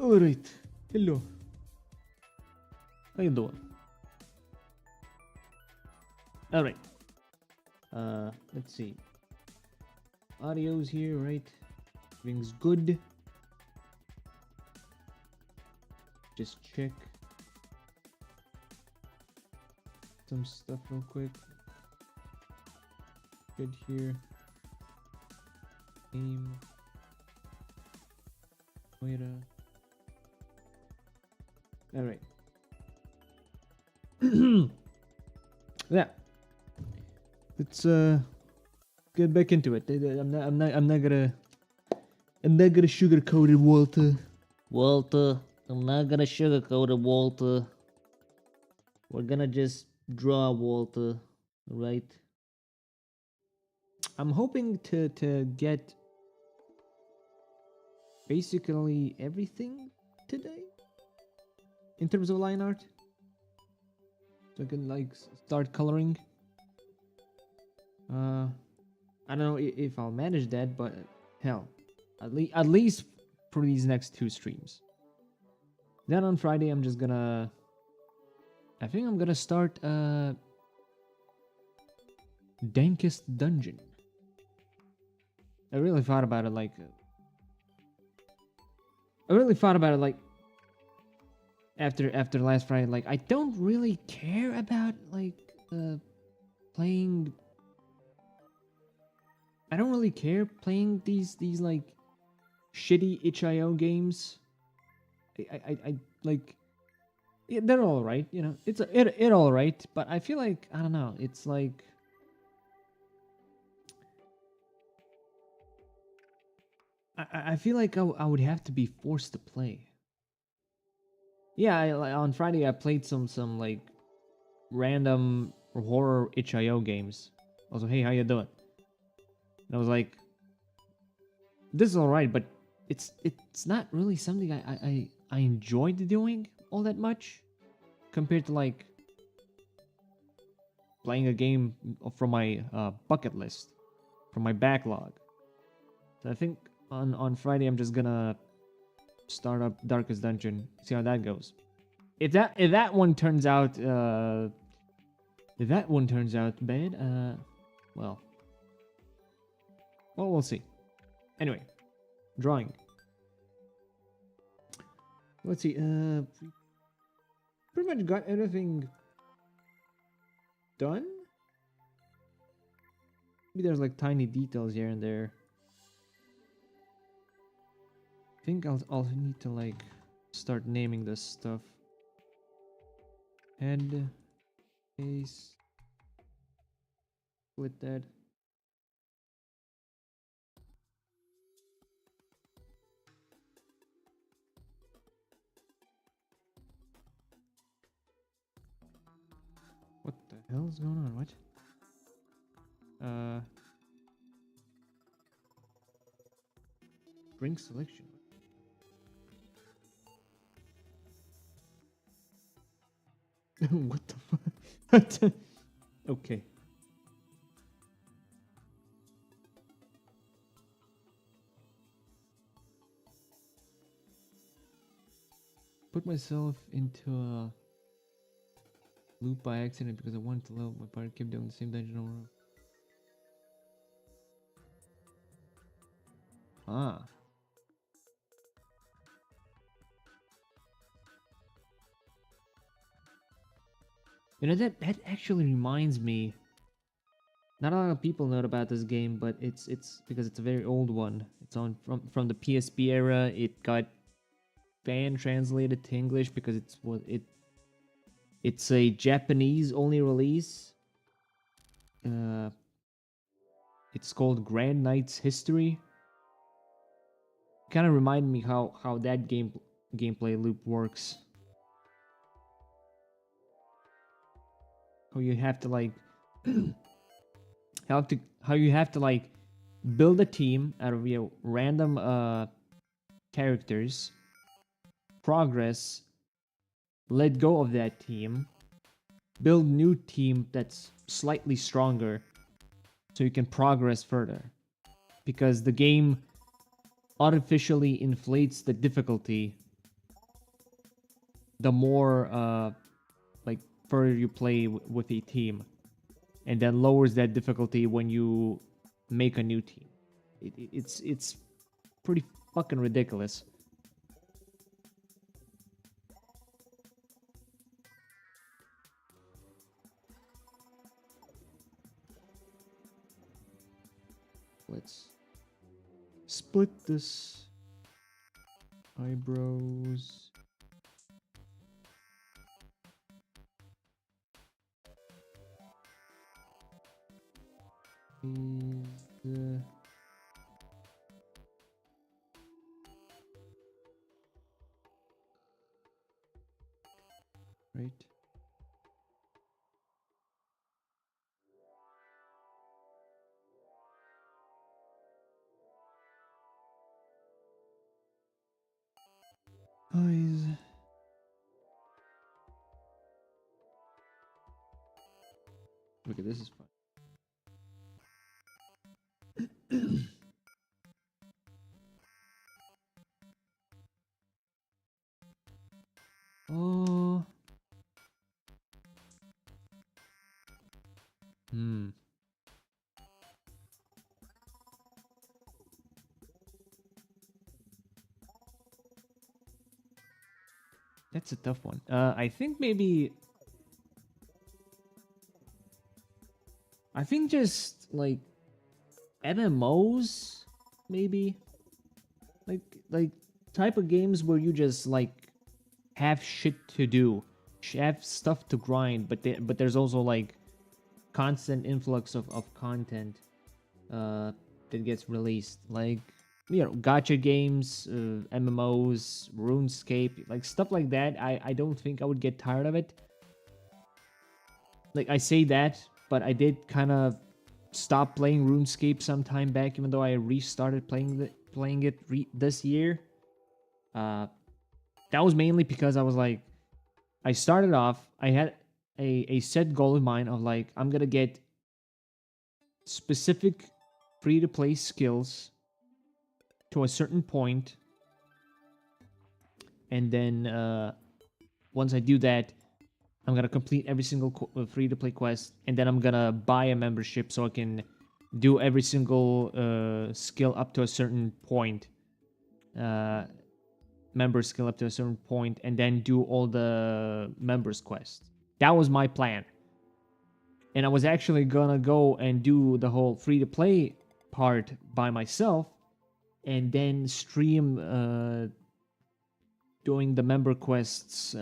Alright. Hello. How you doing? Alright. Let's see. Audio's here, right? Everything's good. Just check some stuff real quick. Good here. Aim. Wait all right. Yeah. Let's get back into it. I'm not gonna sugarcoat it, Walter. Walter, I'm not gonna sugarcoat it, Walter. We're gonna just draw Walter, right? I'm hoping to get basically everything today in terms of line art, so I can like start coloring. I don't know if I'll manage that, but hell, at least for these next 2 streams. Then on Friday I'm just gonna, I think I'm gonna start Dankest Dungeon. I really thought about it like after last Friday. Like, I don't really care about like playing. I don't really care playing these like shitty itch.io games. I like, yeah, they're all right, you know. It's it all right, but I feel like, I don't know. It's like, I feel like I would have to be forced to play. Yeah, on Friday I played some like random horror itch.io games. Also, hey, how you doing? And I was like, this is alright, but it's not really something I enjoyed doing all that much compared to like playing a game from my bucket list, from my backlog. So I think on Friday I'm just gonna start up Darkest Dungeon, see how that goes. If that one turns out bad, well, we'll see. Anyway, drawing. Let's see. Pretty much got everything done. Maybe there's like tiny details here and there. I think I'll need to like start naming this stuff. Head, face, split that. What the hell is going on? What? Bring selection. What the fuck? Okay. Put myself into a loop by accident because I wanted to level. My party kept doing the same dungeon over. Ah. You know, that actually reminds me. Not a lot of people know about this game, but it's because it's a very old one. It's on from the PSP era. It got fan translated to English because it's a Japanese only release. It's called Grand Knight's History. Kind of remind me how that gameplay loop works. How you have to like how you have to like build a team out of random characters, progress, let go of that team, build new team that's slightly stronger so you can progress further, because the game artificially inflates the difficulty the more like further you play with a team, and then lowers that difficulty when you make a new team. It's pretty fucking ridiculous. Let's split this eyebrows. Is right. Eyes. Look at this is fun. Oh. Hmm. That's a tough one. I think maybe. I think just like MMOs, maybe. Like type of games where you just like have shit to do, have stuff to grind, but there's also like constant influx of content that gets released, like gacha games, MMOs, RuneScape, like stuff like that. I don't think I would get tired of it. Like I say that, but I did kind of stop playing RuneScape some time back, even though I restarted playing it this year. Uh, that was mainly because I was like, I started off, I had a set goal in mind of like, I'm gonna get specific free to play skills to a certain point, and then once I do that, I'm gonna complete every single free to play quest, and then I'm gonna buy a membership so I can do every single skill up to a certain point. Member skill up to a certain point, and then do all the members quests. That was my plan. And I was actually gonna go and do the whole free to play part by myself, and then stream doing the member quests,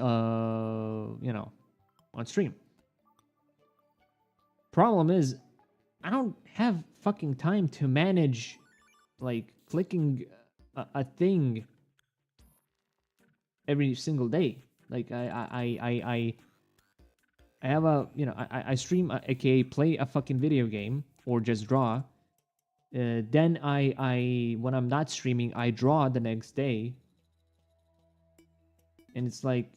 on stream. Problem is, I don't have fucking time to manage like clicking a thing every single day. Like I have a I stream, aka play a fucking video game or just draw. Then I when I'm not streaming, I draw the next day, and it's like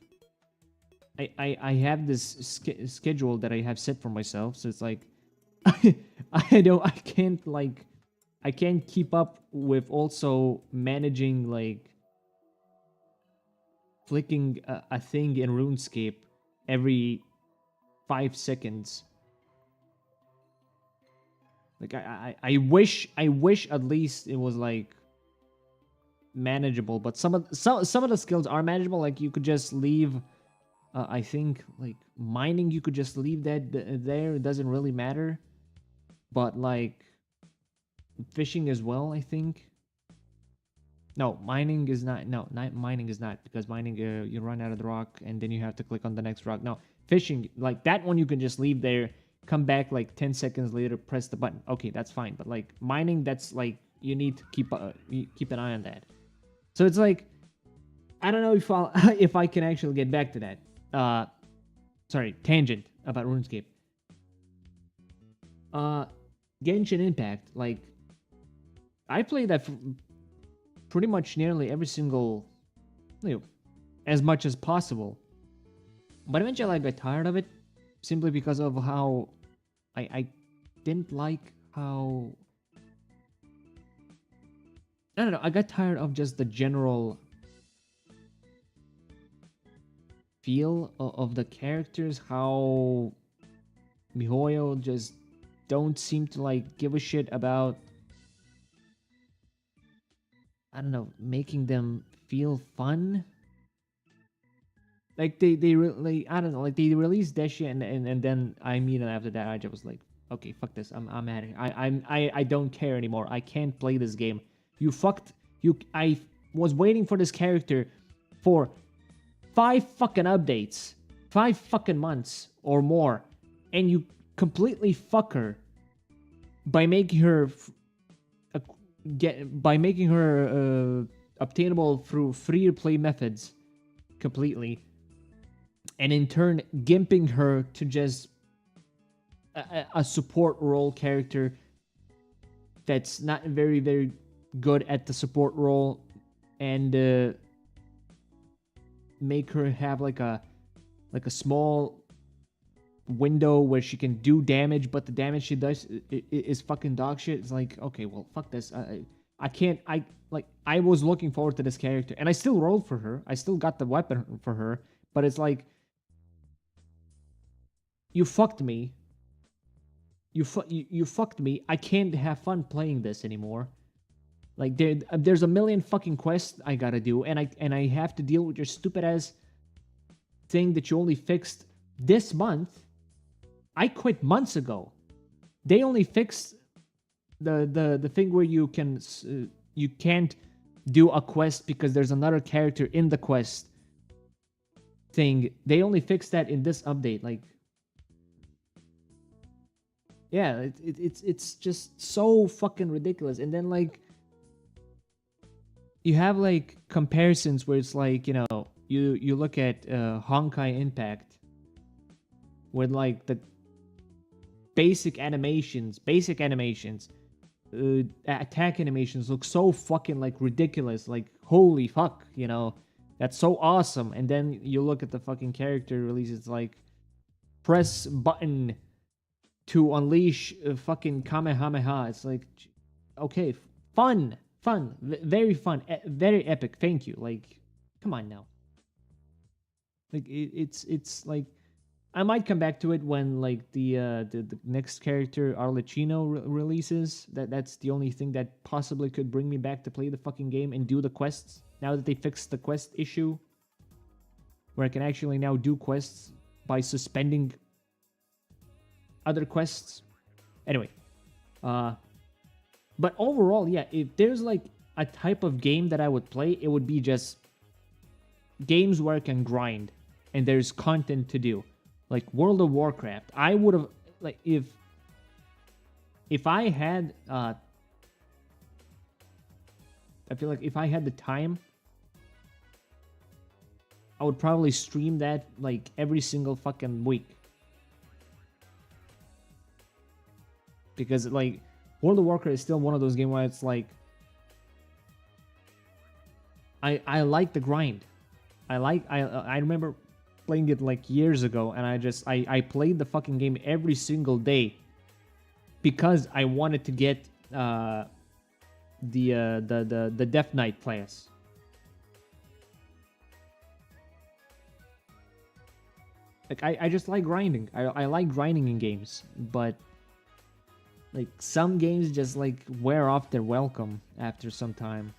I have this schedule that I have set for myself. So it's like I can't keep up with also managing like flicking a thing in RuneScape every 5 seconds. Like I wish at least it was like manageable, but some of the skills are manageable. Like you could just leave. I think like mining, you could just leave that there. It doesn't really matter. But like fishing as well, I think. No, mining is not. No, not mining is not, because mining you run out of the rock and then you have to click on the next rock. No, fishing, like that one you can just leave there, come back like 10 seconds later, press the button. Okay, that's fine. But like mining, that's like you need to keep an eye on that. So it's like I don't know if I if I can actually get back to that. Sorry, tangent about RuneScape. Uh, Genshin Impact, like I play that pretty much nearly every single, as much as possible. But eventually I got tired of it, simply because of how I didn't like how, I don't know, I got tired of just the general feel of the characters, how miHoYo just don't seem to like give a shit about, I don't know, making them feel fun. Like like, I don't know, like they released that shit and then I mean after that I just was like, okay, fuck this, I'm at it. I don't care anymore. I can't play this game. You fucked you. I was waiting for this character for 5 fucking updates, 5 fucking months or more, and you completely fuck her by making her obtainable through free to play methods completely, and in turn gimping her to just a support role character that's not very good at the support role, and make her have like a small window where she can do damage, but the damage she does is fucking dog shit. It's like, okay, well, fuck this. I can't. I was looking forward to this character, and I still rolled for her. I still got the weapon for her, but it's like, you fucked me. You fucked me. I can't have fun playing this anymore. Like there's a million fucking quests I gotta do, and I have to deal with your stupid ass thing that you only fixed this month. I quit months ago. They only fixed the thing where you can't do a quest because there's another character in the quest thing. They only fixed that in this update. Like, yeah, it's just so fucking ridiculous. And then like you have like comparisons where it's like, you know, you look at Honkai Impact, where like the basic animations, attack animations look so fucking like ridiculous. Like, holy fuck, you know, that's so awesome. And then you look at the fucking character release, it's like, press button to unleash fucking Kamehameha. It's like, okay, fun, very fun, very epic. Thank you. Like, come on now. Like it's like, I might come back to it when like the next character Arlecchino releases. That's the only thing that possibly could bring me back to play the fucking game and do the quests. Now that they fixed the quest issue, where I can actually now do quests by suspending other quests. Anyway, but overall, yeah, if there's like a type of game that I would play, it would be just games where I can grind and there's content to do. Like World of Warcraft, I would have, like, if I had I feel like if I had the time, I would probably stream that like every single fucking week. Because like World of Warcraft is still one of those games where it's like, I like the grind. I remember playing it like years ago, and I played the fucking game every single day because I wanted to get the Death Knight class. Like I just like grinding. I like grinding in games, but like some games just like wear off their welcome after some time.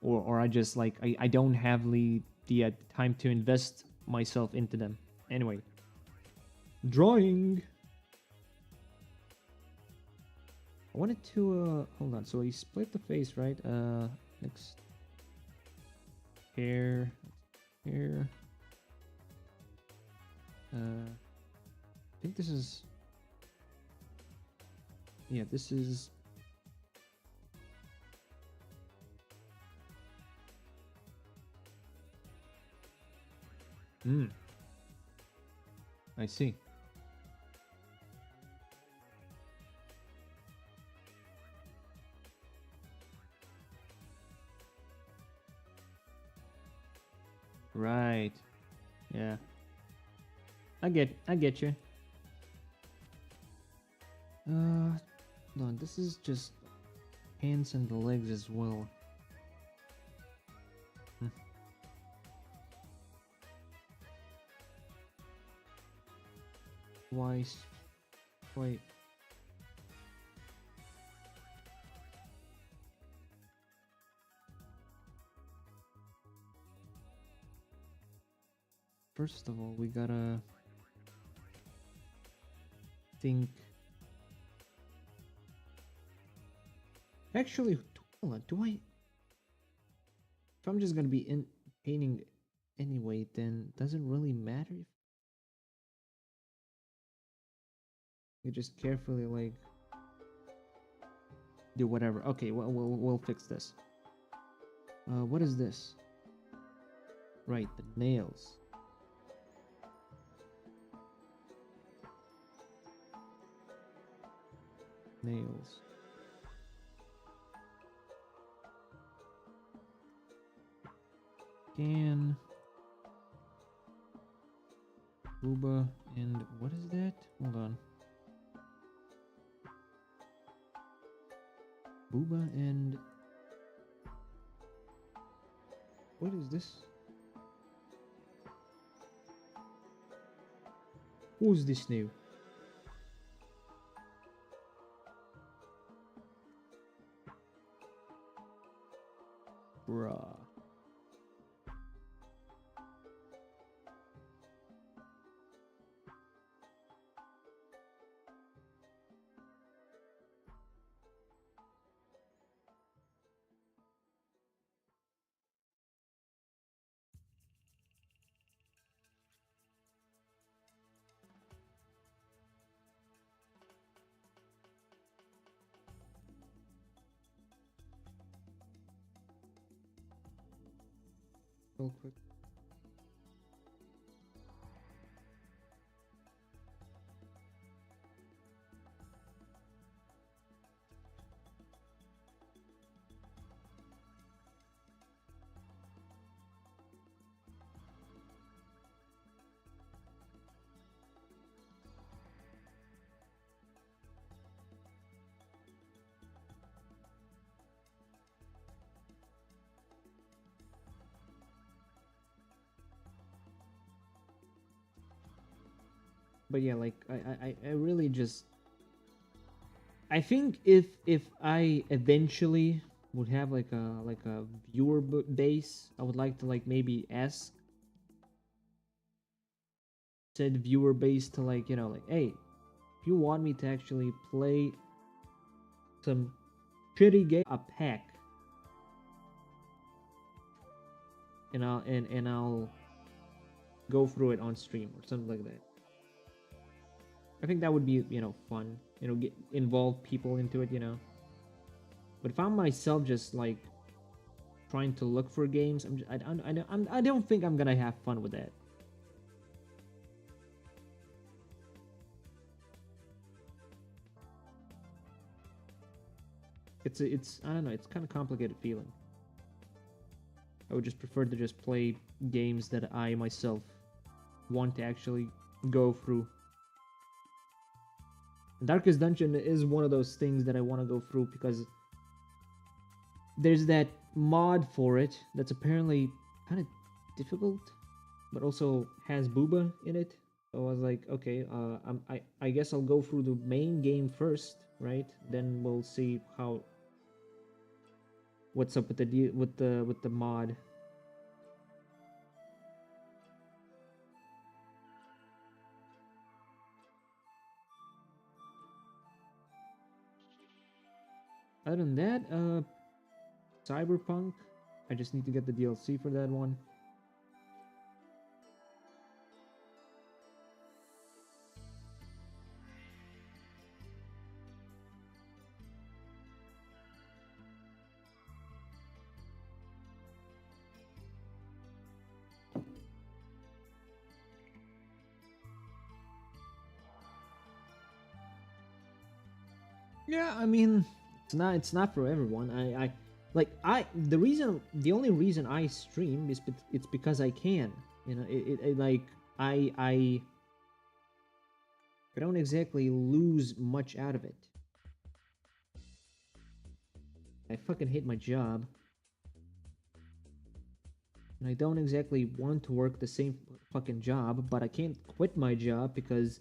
Or I just like, I don't have the time to invest myself into them. Anyway, drawing. I wanted to hold on. So he split the face, right? Next hair, here. I think this is. Yeah, this is. I see. Right. Yeah. I get you. No, this is just hands and the legs as well. twice. Wait. First of all, we gotta think. Actually, hold on. Do I? If I'm just gonna be in painting anyway, then does it really matter if you just carefully like do whatever? Okay, well, we'll fix this. What is this? Right, the nails. Nails. Scan. Booba and what is that? Hold on. Booba and what is this? Who's this new? Bruh. Real quick. But yeah, like I really just I think if I eventually would have like a viewer base, I would like to like maybe ask said viewer base to like, you know, like, hey, if you want me to actually play some shitty game, a pack, and I'll go through it on stream or something like that. I think that would be, you know, fun. You know, get involve people into it, you know. But if I'm myself just like trying to look for games, I don't think I'm gonna have fun with that. It's I don't know, it's kind of complicated feeling. I would just prefer to just play games that I myself want to actually go through. Darkest Dungeon is one of those things that I want to go through because there's that mod for it that's apparently kind of difficult, but also has booba in it. So I was like, okay, I guess I'll go through the main game first, right? Then we'll see how what's up with the with the mod. Other than that, Cyberpunk, I just need to get the DLC for that one. Yeah, I mean, it's not for everyone. I like the only reason I stream is it's because I can. You know, it like I don't exactly lose much out of it. I fucking hate my job. And I don't exactly want to work the same fucking job, but I can't quit my job because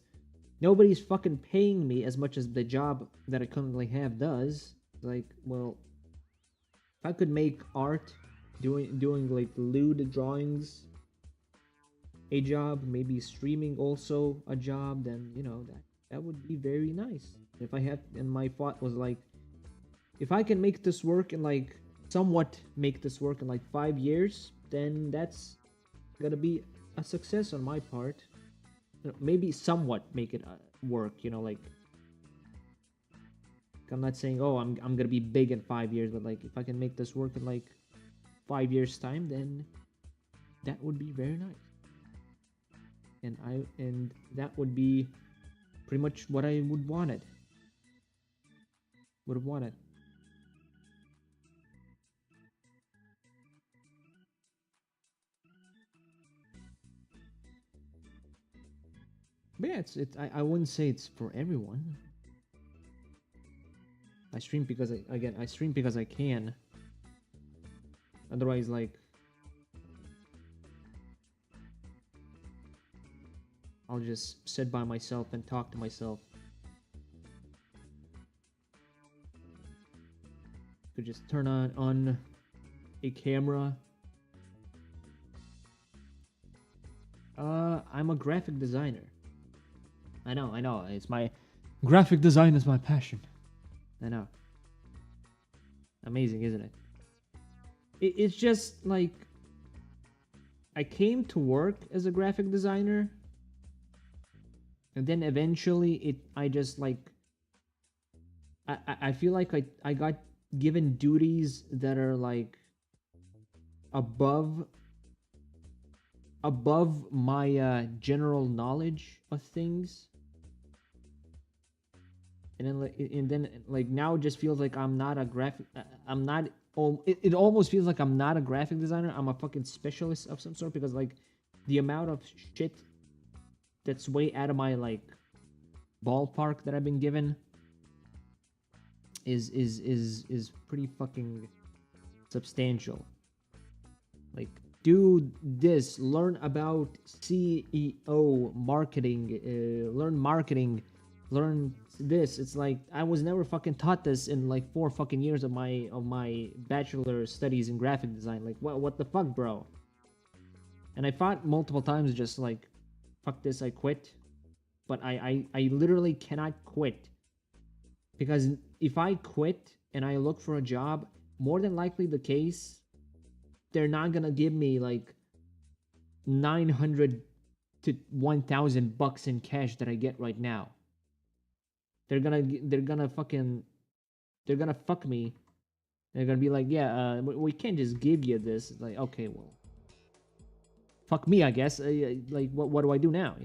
Nobody's fucking paying me as much as the job that I currently have does. Like, well, if I could make art, doing like lewd drawings, a job, maybe streaming also a job, then you know that would be very nice. If I had, and my thought was like, if I can make this work in like somewhat make this work in like 5 years, then that's gonna be a success on my part. Maybe somewhat make it work. Like I'm not saying, oh, I'm gonna be big in 5 years, but like if I can make this work in like 5 years time, then that would be very nice. And that would be pretty much what I would have wanted. But yeah, I wouldn't say it's for everyone. I stream because I stream because I can. Otherwise, like, I'll just sit by myself and talk to myself. Could just turn on a camera. I'm a graphic designer. I know. It's my graphic design is my passion. I know. Amazing, isn't it? It's just like I came to work as a graphic designer, and then eventually I just like I feel like I got given duties that are like above my general knowledge of things, and then like now it just feels like I'm not a graphic I'm not it almost feels like I'm not a graphic designer. I'm a fucking specialist of some sort, because like the amount of shit that's way out of my like ballpark that I've been given is pretty fucking substantial. Like, do this, learn about CEO marketing, learn marketing, learn this. It's like I was never fucking taught this in like 4 fucking years of my bachelor studies in graphic design. Like, what the fuck, bro? And I thought multiple times, just like, fuck this, I quit. But I literally cannot quit, because if I quit and I look for a job, more than likely the case, they're not gonna give me like 900 to 1,000 bucks in cash that I get right now. They're gonna fuck me. They're gonna be like, yeah, we can't just give you this. It's like, okay, well, fuck me, I guess. Like, what do I do now?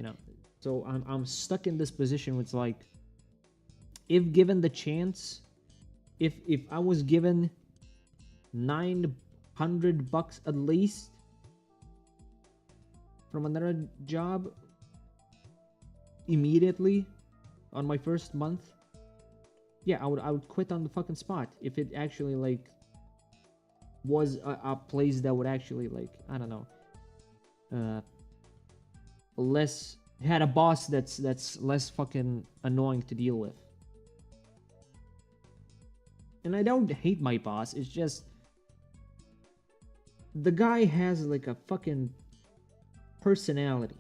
So I'm stuck in this position where it's like, if given the chance, if I was given 900 bucks at least from another job immediately on my first month, yeah, I would quit on the fucking spot if it actually like was a place that would actually, like, I don't know, less had a boss that's less fucking annoying to deal with. And I don't hate my boss, it's just the guy has like a fucking personality.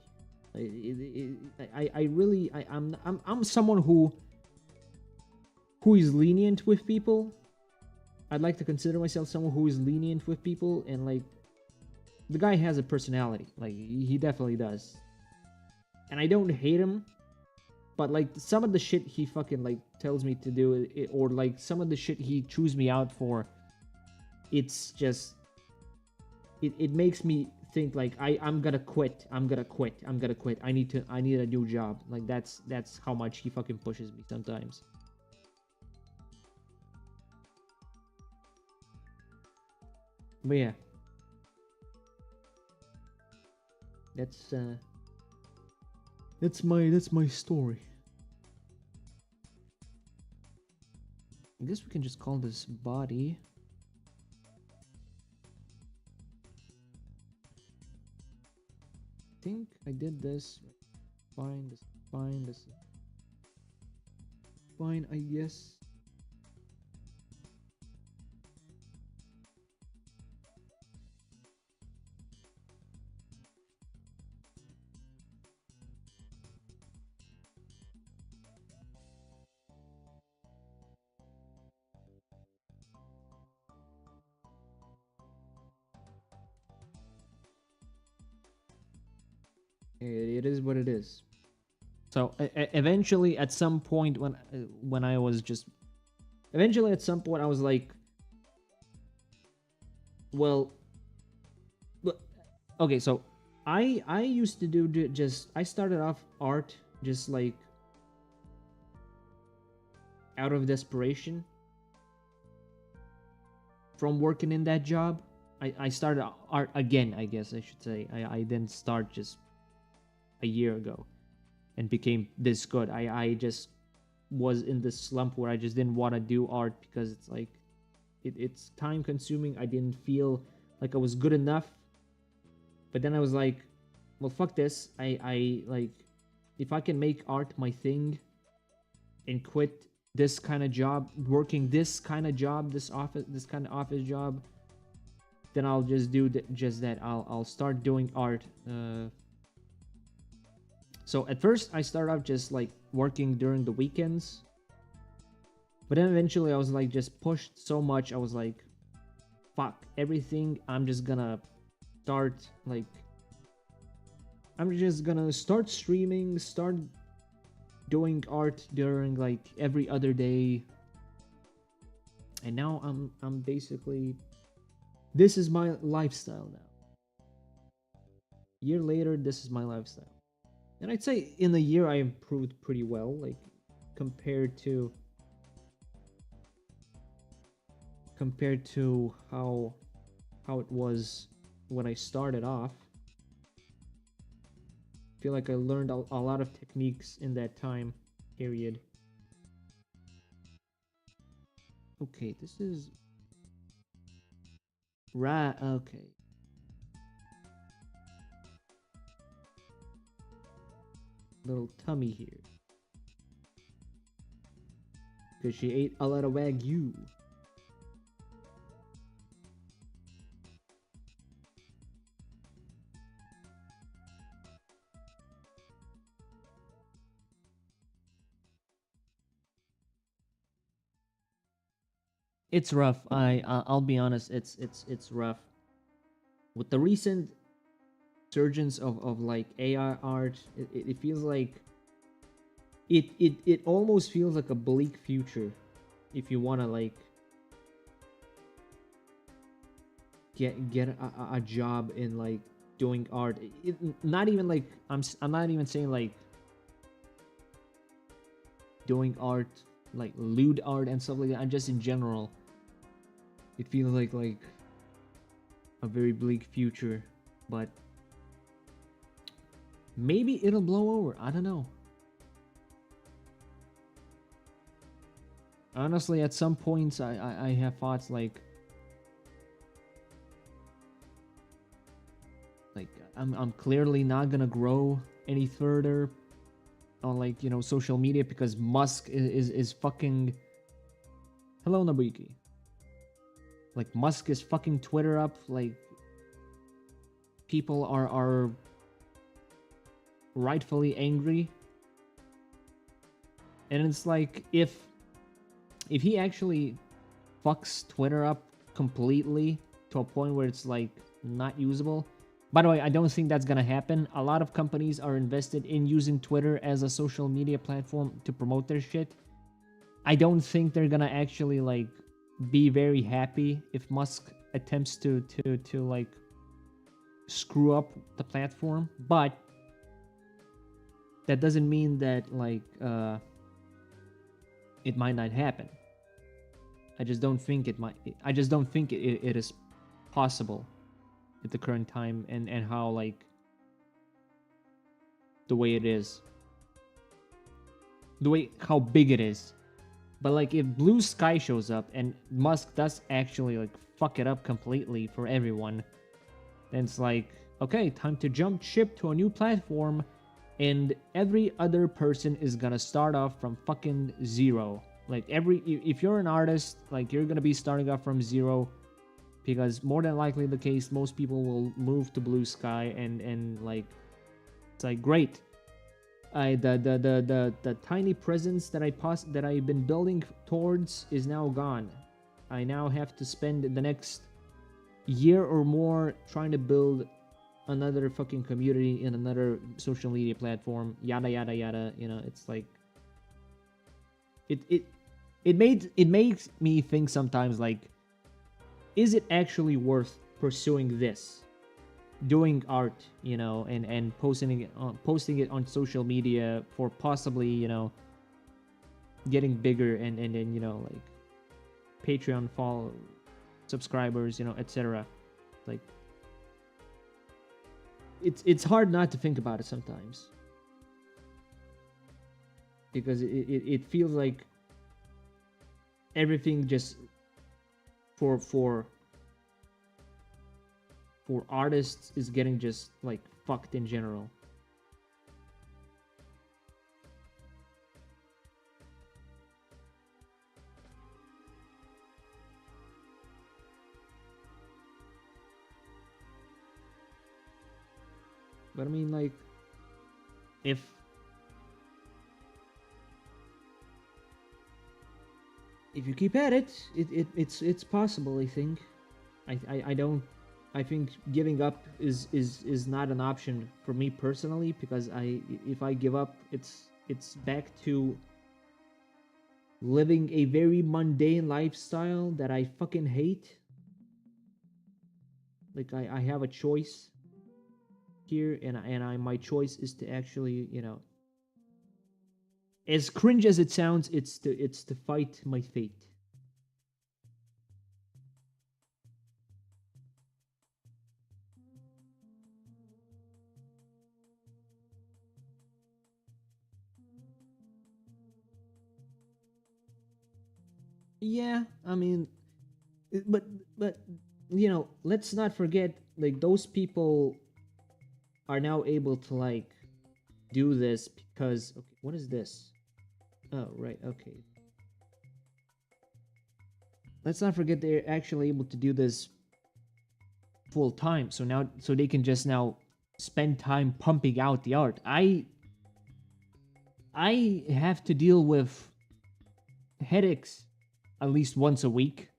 I'm someone who is lenient with people. I'd like to consider myself someone who is lenient with people, and like the guy has a personality. Like, he definitely does. And I don't hate him, but like some of the shit he fucking like tells me to do, or like some of the shit he chews me out for, it's just it makes me think like I'm gonna quit. I need a new job. Like, that's how much he fucking pushes me sometimes. But yeah, that's my story. I guess we can just call this body. I think I did this fine. This fine. This fine, I guess. It is what it is. So eventually, at some point, when I was just, eventually at some point I was like, well, okay. So I used to do just, I started off art just like out of desperation from working in that job. I started art again, I guess I should say. I didn't start just a year ago and became this good. I just was in this slump where I just didn't want to do art because it's like it's time consuming. I didn't feel like I was good enough. But then I was like, well, fuck this. I like, if I can make art my thing and quit this kind of job, working this kind of job, this kind of office job, then I'll just do just that. I'll start doing art. So at first I started out just like working during the weekends, but then eventually I was like just pushed so much. I was like, fuck everything. I'm just gonna start like, I'm just gonna start streaming, start doing art during like every other day. And now I'm basically, this is my lifestyle now. Year later, this is my lifestyle. And I'd say in a year I improved pretty well, like compared to how it was when I started off. I feel like I learned a lot of techniques in that time period. Okay, this is right. Okay. Little tummy here. Because she ate a lot of Wagyu. It's rough. I'll be honest. It's rough. With the recent surgence of like AI art, it feels like it almost feels like a bleak future if you want to like get a job in like doing art. Not even like I'm not even saying like doing art, like lewd art and stuff like that. I'm just in general, it feels like a very bleak future, but maybe it'll blow over. I don't know. Honestly, at some points I have thoughts like I'm clearly not gonna grow any further on like, you know, social media because Musk is fucking, hello Nabuyuki. Like Musk is fucking Twitter up. Like people are rightfully angry, and it's like if he actually fucks Twitter up completely to a point where it's like not usable. By the way, I don't think that's gonna happen. A lot of companies are invested in using Twitter as a social media platform to promote their shit. I don't think they're gonna actually like be very happy if Musk attempts to like screw up the platform, but that doesn't mean that like it might not happen. I just don't think it might. I just don't think it is possible at the current time and how like the way it is, the way how big it is. But like if Blue Sky shows up and Musk does actually like fuck it up completely for everyone, then it's like, okay, time to jump ship to a new platform and every other person is gonna start off from fucking zero. Like if you're an artist, like you're gonna be starting off from zero, because more than likely the case, most people will move to Blue Sky, and like it's like great. The tiny presence that I've been building towards is now gone. I now have to spend the next year or more trying to build another fucking community in another social media platform, yada yada yada. You know, it's like it makes me think sometimes, like, is it actually worth pursuing this, doing art, you know, and posting it on social media for possibly, you know, getting bigger, and then, you know, like Patreon follow subscribers, you know, etc. Like it's hard not to think about it sometimes, because it feels like everything just for artists is getting just like fucked in general. But I mean, like, if you keep at it, it's possible. I think. I don't. I think giving up is not an option for me personally, because if I give up, it's back to living a very mundane lifestyle that I fucking hate. Like I have a choice here, and my choice is to actually, you know, as cringe as it sounds, it's to fight my fate. Yeah, I mean, but you know, let's not forget, like, those people are now able to, like, do this because, okay, what is this? Oh, right, okay. Let's not forget they're actually able to do this full time. So they can just now spend time pumping out the art. I have to deal with headaches at least once a week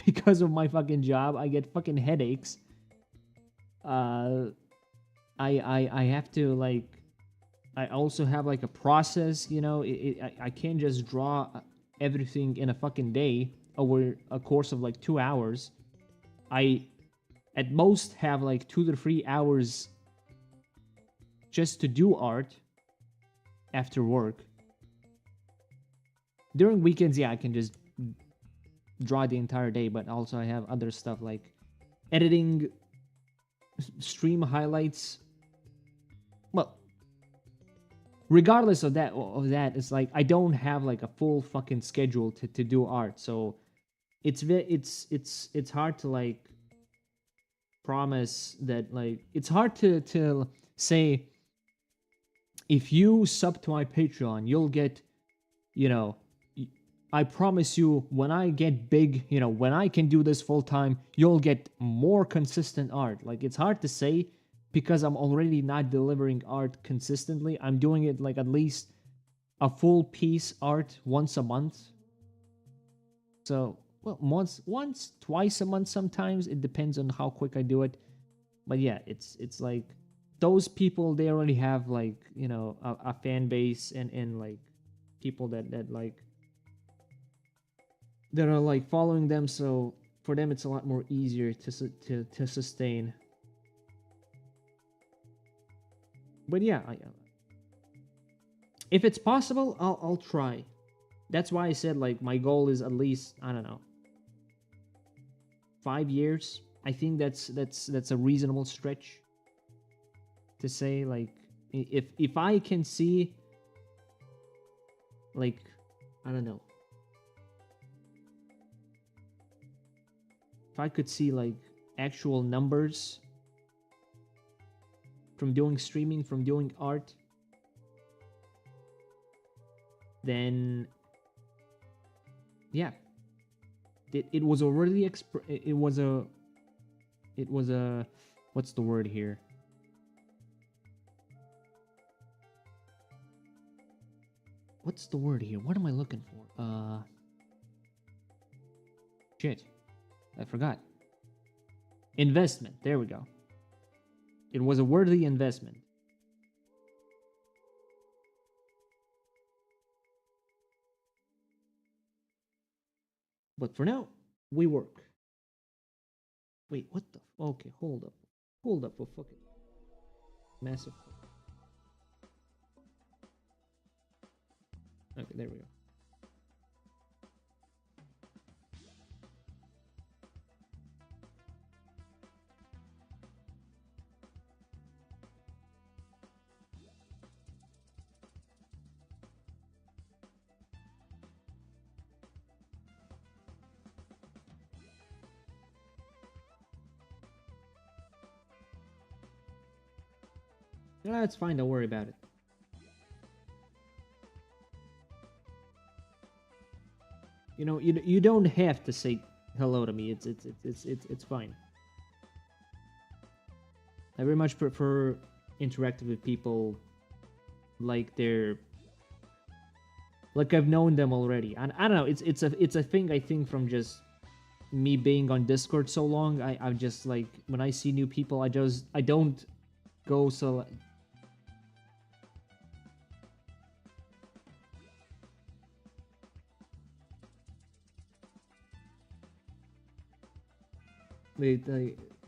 because of my fucking job. I get fucking headaches. I have to, like, I also have like a process, you know. I can't just draw everything in a fucking day over a course of like 2 hours. I at most have like 2 to 3 hours just to do art after work. During weekends, yeah, I can just draw the entire day, but also I have other stuff like editing, stream highlights. Well, regardless of that, it's like I don't have like a full fucking schedule to do art. So it's hard to, like, promise that, like, it's hard to say, if you sub to my Patreon, you'll get, you know, I promise you, when I get big, you know, when I can do this full time, you'll get more consistent art. Like, it's hard to say, because I'm already not delivering art consistently. I'm doing it like at least a full piece art once a month. So, well, once, twice a month sometimes. It depends on how quick I do it. But yeah, it's like those people, they already have, like, you know, a fan base, and like people that like that are like following them. So for them, it's a lot more easier to sustain. But yeah, if it's possible, I'll try. That's why I said, like, my goal is at least, I don't know, 5 years. I think that's a reasonable stretch to say. Like, if I can see, like, I don't know, if I could see, like, actual numbers from doing streaming, from doing art, then yeah, it was already it was a what's the word here? What's the word here? What am I looking for? Shit. I forgot. Investment. There we go. It was a worthy investment. But for now, we work. Wait, what the? Okay, hold up. Hold up for fucking massive. Okay, there we go. Yeah, it's fine. Don't worry about it. You know, you don't have to say hello to me. It's fine. I very much prefer interacting with people like they're like I've known them already. And I don't know. It's a thing I think from just me being on Discord so long. I'm just like when I see new people, I don't go so.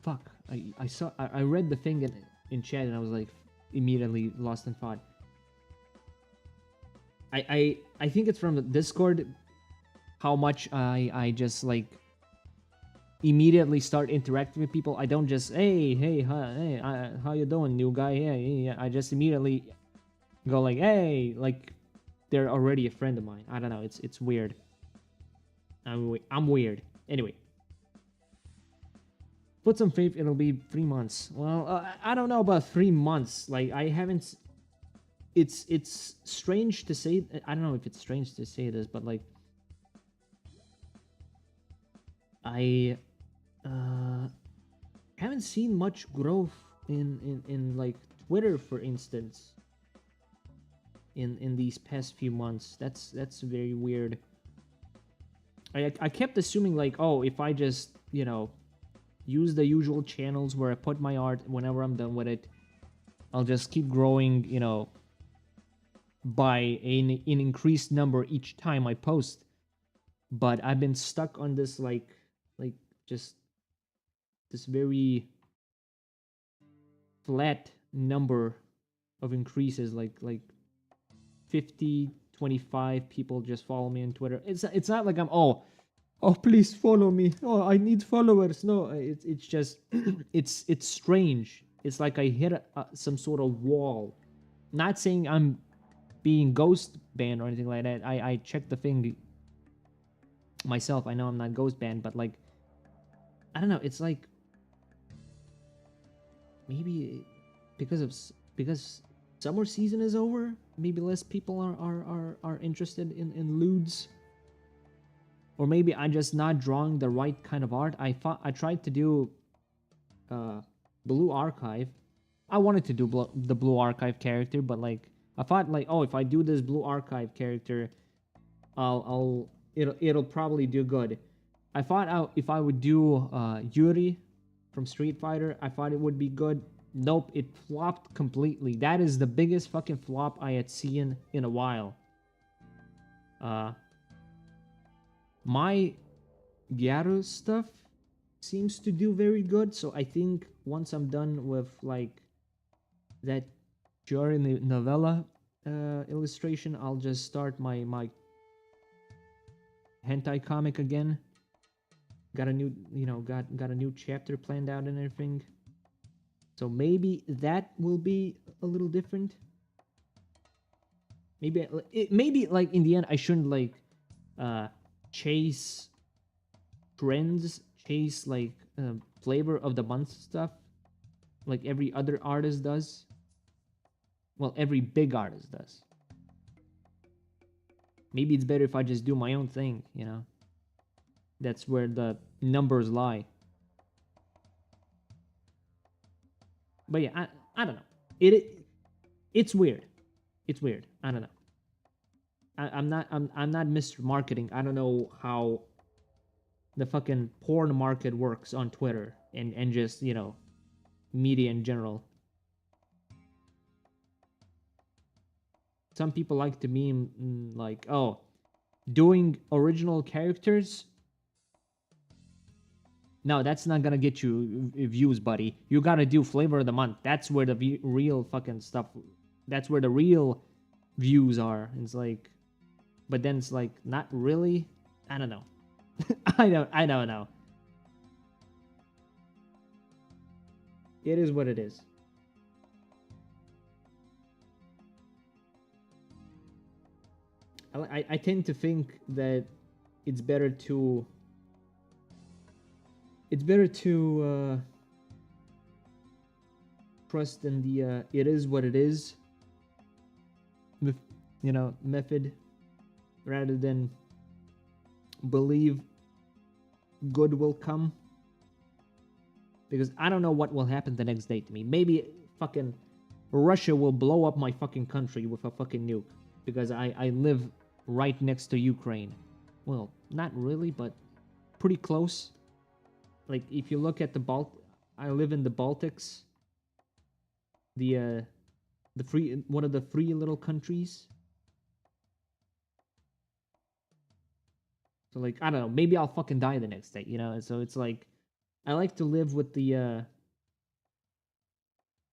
Fuck. I read the thing in chat and I was like immediately lost in thought. I think it's from the Discord how much I just like immediately start interacting with people. I don't just hey how you doing, new guy? Yeah. I just immediately go like hey, like they're already a friend of mine. I don't know. It's weird. I'm weird. Anyway. Put some faith, it'll be 3 months. Well, I don't know about 3 months. Like, I haven't... It's strange to say... I don't know if it's strange to say this, but, like... I... haven't seen much growth in like, Twitter, for instance. In these past few months. That's very weird. I kept assuming, like, oh, if I just, you know... use the usual channels where I put my art whenever I'm done with it. I'll just keep growing, you know, by an increased number each time I post. But I've been stuck on this like just this very flat number of increases, like 50, 25 people just follow me on Twitter. It's not like I'm oh please follow me, oh I need followers. No, it's just it's strange. It's like I hit some sort of wall. Not saying I'm being ghost banned or anything like that. I checked the thing myself. I know I'm not ghost banned, but like I don't know, it's like maybe because summer season is over, maybe less people are interested in lewds. Or maybe I'm just not drawing the right kind of art. I tried to do Blue Archive. I wanted to do the Blue Archive character, but like I thought like, oh, if I do this Blue Archive character, it'll probably do good. I thought if I would do Yuri from Street Fighter, I thought it would be good. Nope, it flopped completely. That is the biggest fucking flop I had seen in a while. My Gyaru stuff seems to do very good, so I think once I'm done with like that Jory novella illustration, I'll just start my hentai comic again. Got a new, you know, got a new chapter planned out and everything. So maybe that will be a little different. Maybe like in the end I shouldn't like chase trends, chase like flavor of the month stuff like every other artist does. Well, every big artist does. Maybe it's better if I just do my own thing, you know? That's where the numbers lie. But yeah, I don't know. It's weird. It's weird. I don't know. I'm not Mr. Marketing. I don't know how the fucking porn market works on Twitter and just, you know, media in general. Some people like to meme like, oh, doing original characters. No, that's not gonna get you views, buddy. You gotta do flavor of the month. That's where the real fucking stuff. That's where the real views are. It's like, but then it's like not really. I don't know. I don't know. It is what it is. I tend to think that it's better to trust in the it is what it is, you know, method, rather than believe good will come. Because I don't know what will happen the next day to me. Maybe fucking Russia will blow up my fucking country with a fucking nuke. Because I live right next to Ukraine. Well, not really, but pretty close. Like, if you look at the I live in the Baltics. The one of the free little countries. So, like, I don't know, maybe I'll fucking die the next day, you know? So it's like, I like to live with the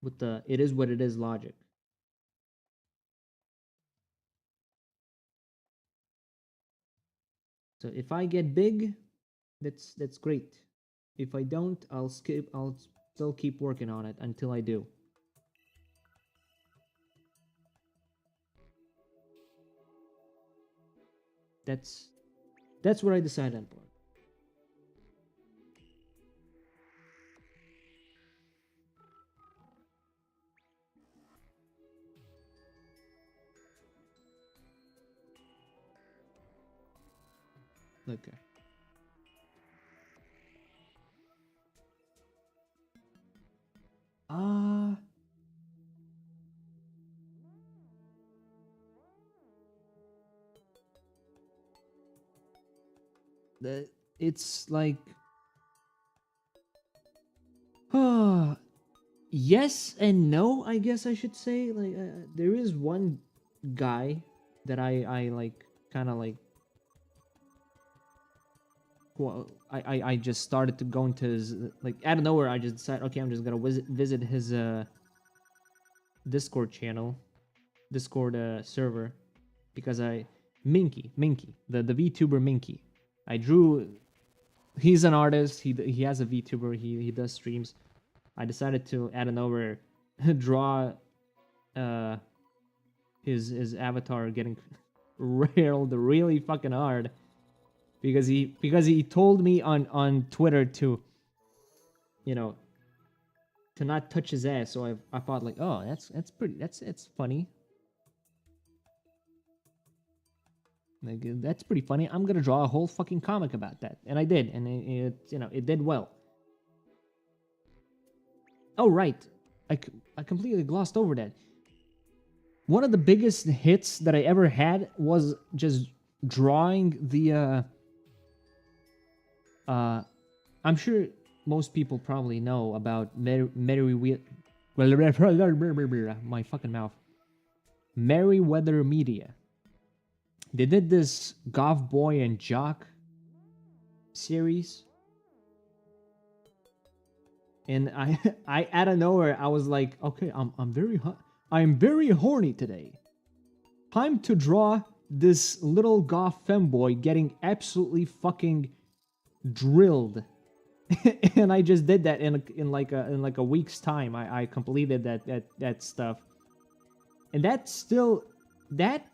it is what it is logic. So if I get big, that's great. If I don't, I'll still keep working on it until I do. That's what I decided for. Okay. It's like, yes and no, I guess I should say. Like, there is one guy that I like, kind of like, well, I just started to go into his, like, out of nowhere. I just decided, okay, I'm just gonna visit his Discord channel, Discord server, because Minky, the vtuber Minky. I drew. He's an artist. He has a vtuber. He does streams. I decided to, out of nowhere, draw his avatar getting railed really fucking hard, because he told me on Twitter to, you know, to not touch his ass. So I thought, like, oh, that's pretty, it's funny. Like, that's pretty funny. I'm gonna draw a whole fucking comic about that, and I did, and it you know, it did well. Oh right, I completely glossed over that. One of the biggest hits that I ever had was just drawing the I'm sure most people probably know about my fucking mouth. Merryweather Media. They did this Goth Boy and Jock series. And I out of nowhere, I was like, okay, I'm very horny today. Time to draw this little goth femboy getting absolutely fucking drilled. And I just did that in like a week's time. I completed that stuff. And that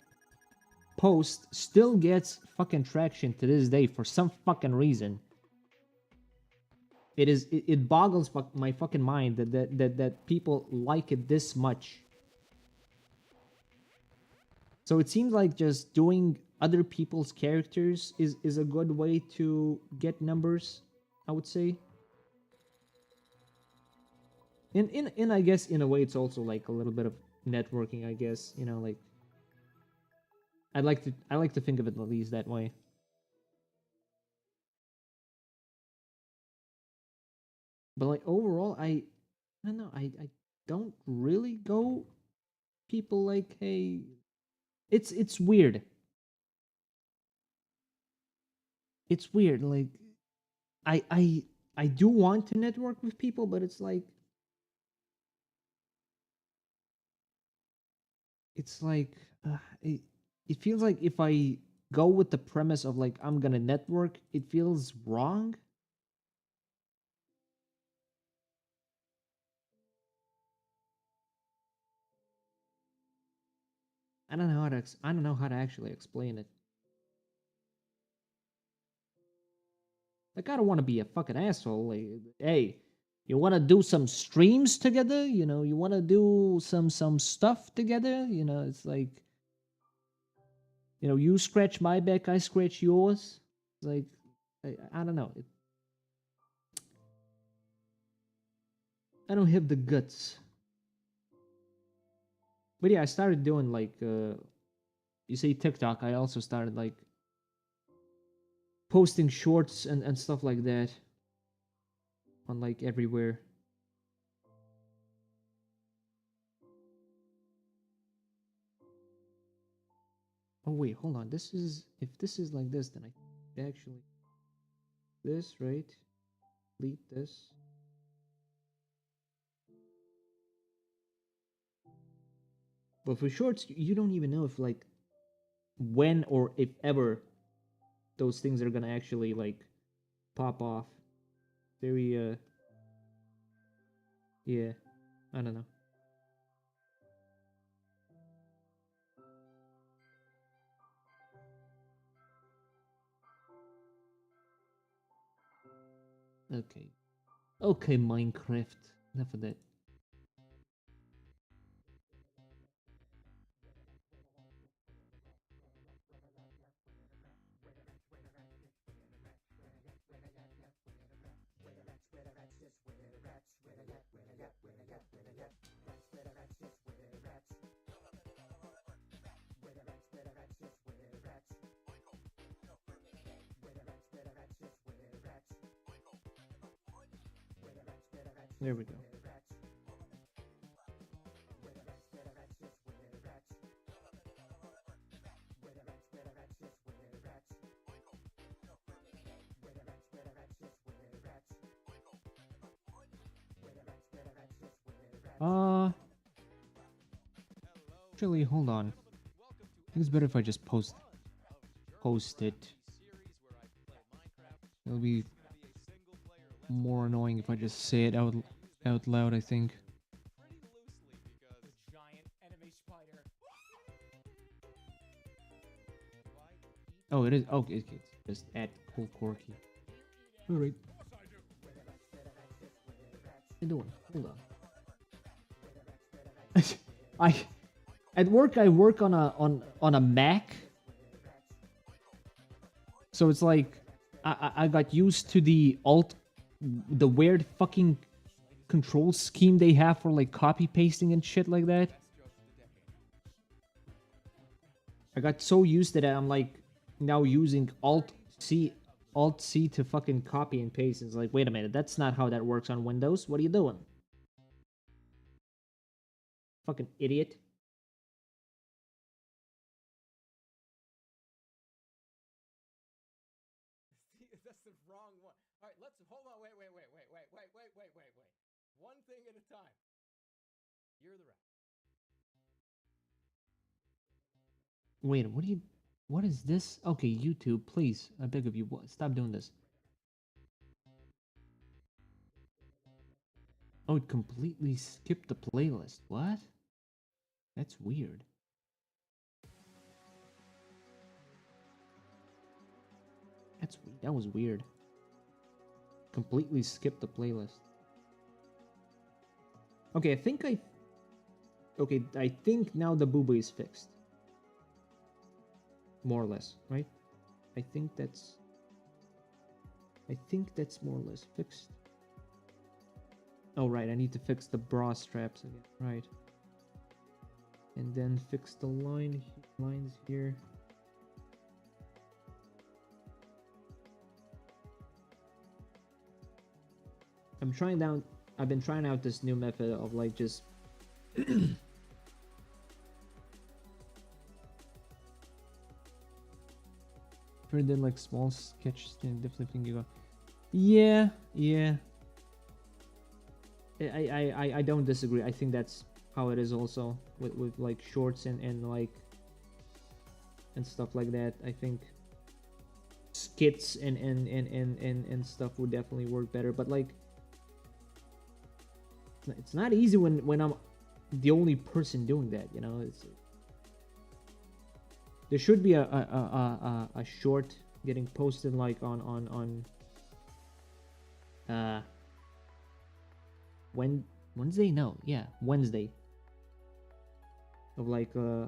post still gets fucking traction to this day for some fucking reason. It boggles my fucking mind that people like it this much. So it seems like just doing other people's characters is a good way to get numbers, I would say. In I guess in a way it's also like a little bit of networking, I guess, you know, like I like to think of it at least that way. But like overall, I don't know, I don't really go people like, hey, it's weird. It's weird. Like I do want to network with people, but it's like it, it feels like if I go with the premise of like I'm gonna network, it feels wrong. I don't know how to actually explain it. Like I don't want to be a fucking asshole. Like, hey, you want to do some streams together? You know, you want to do some stuff together? You know, it's like, you know, you scratch my back, I scratch yours. It's like I don't know. I don't have the guts. But yeah, I started doing like you say TikTok. I also started like posting shorts and stuff like that on like everywhere. Oh wait, hold on. This is if this is like this, then I actually this right. Delete this. But for shorts, you don't even know if like when or if ever those things are gonna actually like pop off. Very yeah, I don't know. Okay. Okay, Minecraft. Enough of that. There we go. Uh actually hold on. I think it's better if I just post it. It'll be more annoying if I just say it out loud, I think. Oh, it is. Okay, it's just add cool corky. All right. What you doing? Hold on. I at work I work on a Mac, so it's like I got used to the weird fucking control scheme they have for like copy pasting and shit like that. I got so used to that I'm like now using Alt C to fucking copy and paste. It's like, wait a minute, that's not how that works on Windows. What are you doing? Fucking idiot. That's the wrong one. All right, let's hold on. Wait. One thing at a time. You're the rep. Wait, what is this? Okay, YouTube, please, I beg of you, stop doing this. Oh, it completely skipped the playlist. What? That's weird. That was weird. Completely skipped the playlist. Okay, I think now the booba is fixed. more or less, right? I think that's more or less fixed. Oh right, I need to fix the bra straps again, right? And then fix the lines here. I've been trying out this new method of like just putting in like small sketches and definitely thinking about. Yeah. I don't disagree. I think that's how it is also with like shorts and like and stuff like that. I think skits and stuff would definitely work better, but like it's not easy when I'm the only person doing that, you know. There should be a short getting posted like on Wednesday? No, yeah, Wednesday. Of like a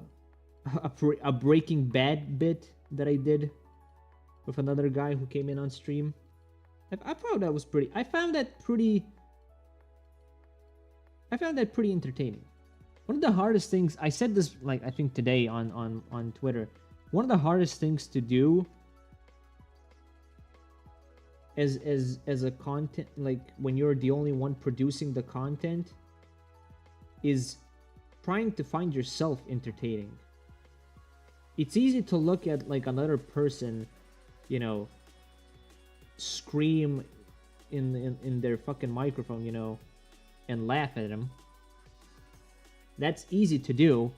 Breaking Bad bit that I did with another guy who came in on stream. I found that was pretty. I found that pretty entertaining. One of the hardest things, I said this like I think today on Twitter. One of the hardest things to do as a content, like when you're the only one producing the content, is trying to find yourself entertaining. It's easy to look at like another person, you know, scream in their fucking microphone, you know, and laugh at them. That's easy to do,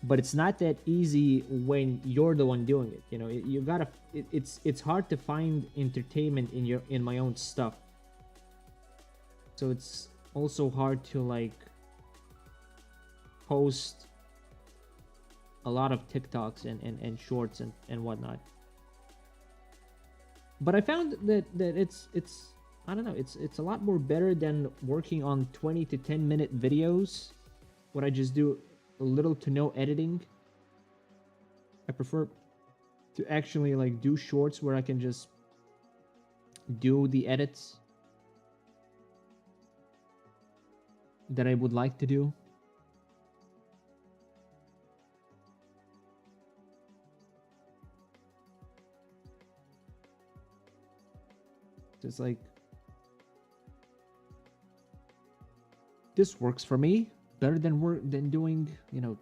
but it's not that easy when you're the one doing it. You know, you gotta. It's hard to find entertainment in my own stuff. So it's also hard to like post a lot of TikToks and shorts and whatnot. But I found that it's I don't know, it's a lot more better than working on 20 to 10 minute videos where I just do little to no editing. I prefer to actually like do shorts where I can just do the edits that I would like to do. It's like, this works for me better than doing, you know,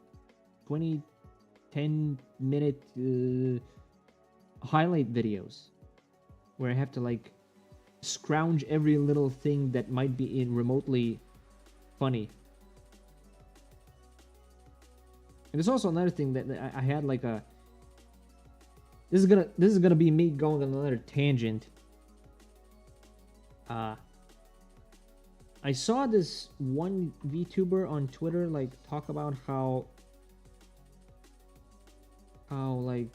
20 10-minute highlight videos where I have to like scrounge every little thing that might be in remotely funny. And there's also another thing that I had like a this is gonna be me going on another tangent. I saw this one VTuber on Twitter like talk about how like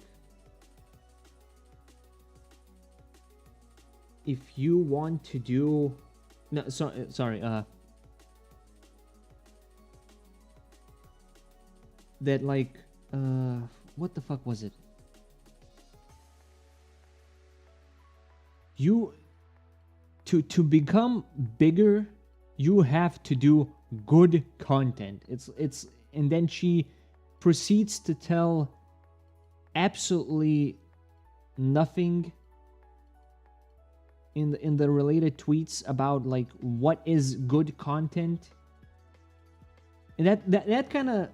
if you want to do that like what the fuck was it? You to become bigger, you have to do good content. It's and then she proceeds to tell absolutely nothing in the related tweets about like what is good content. And that kind of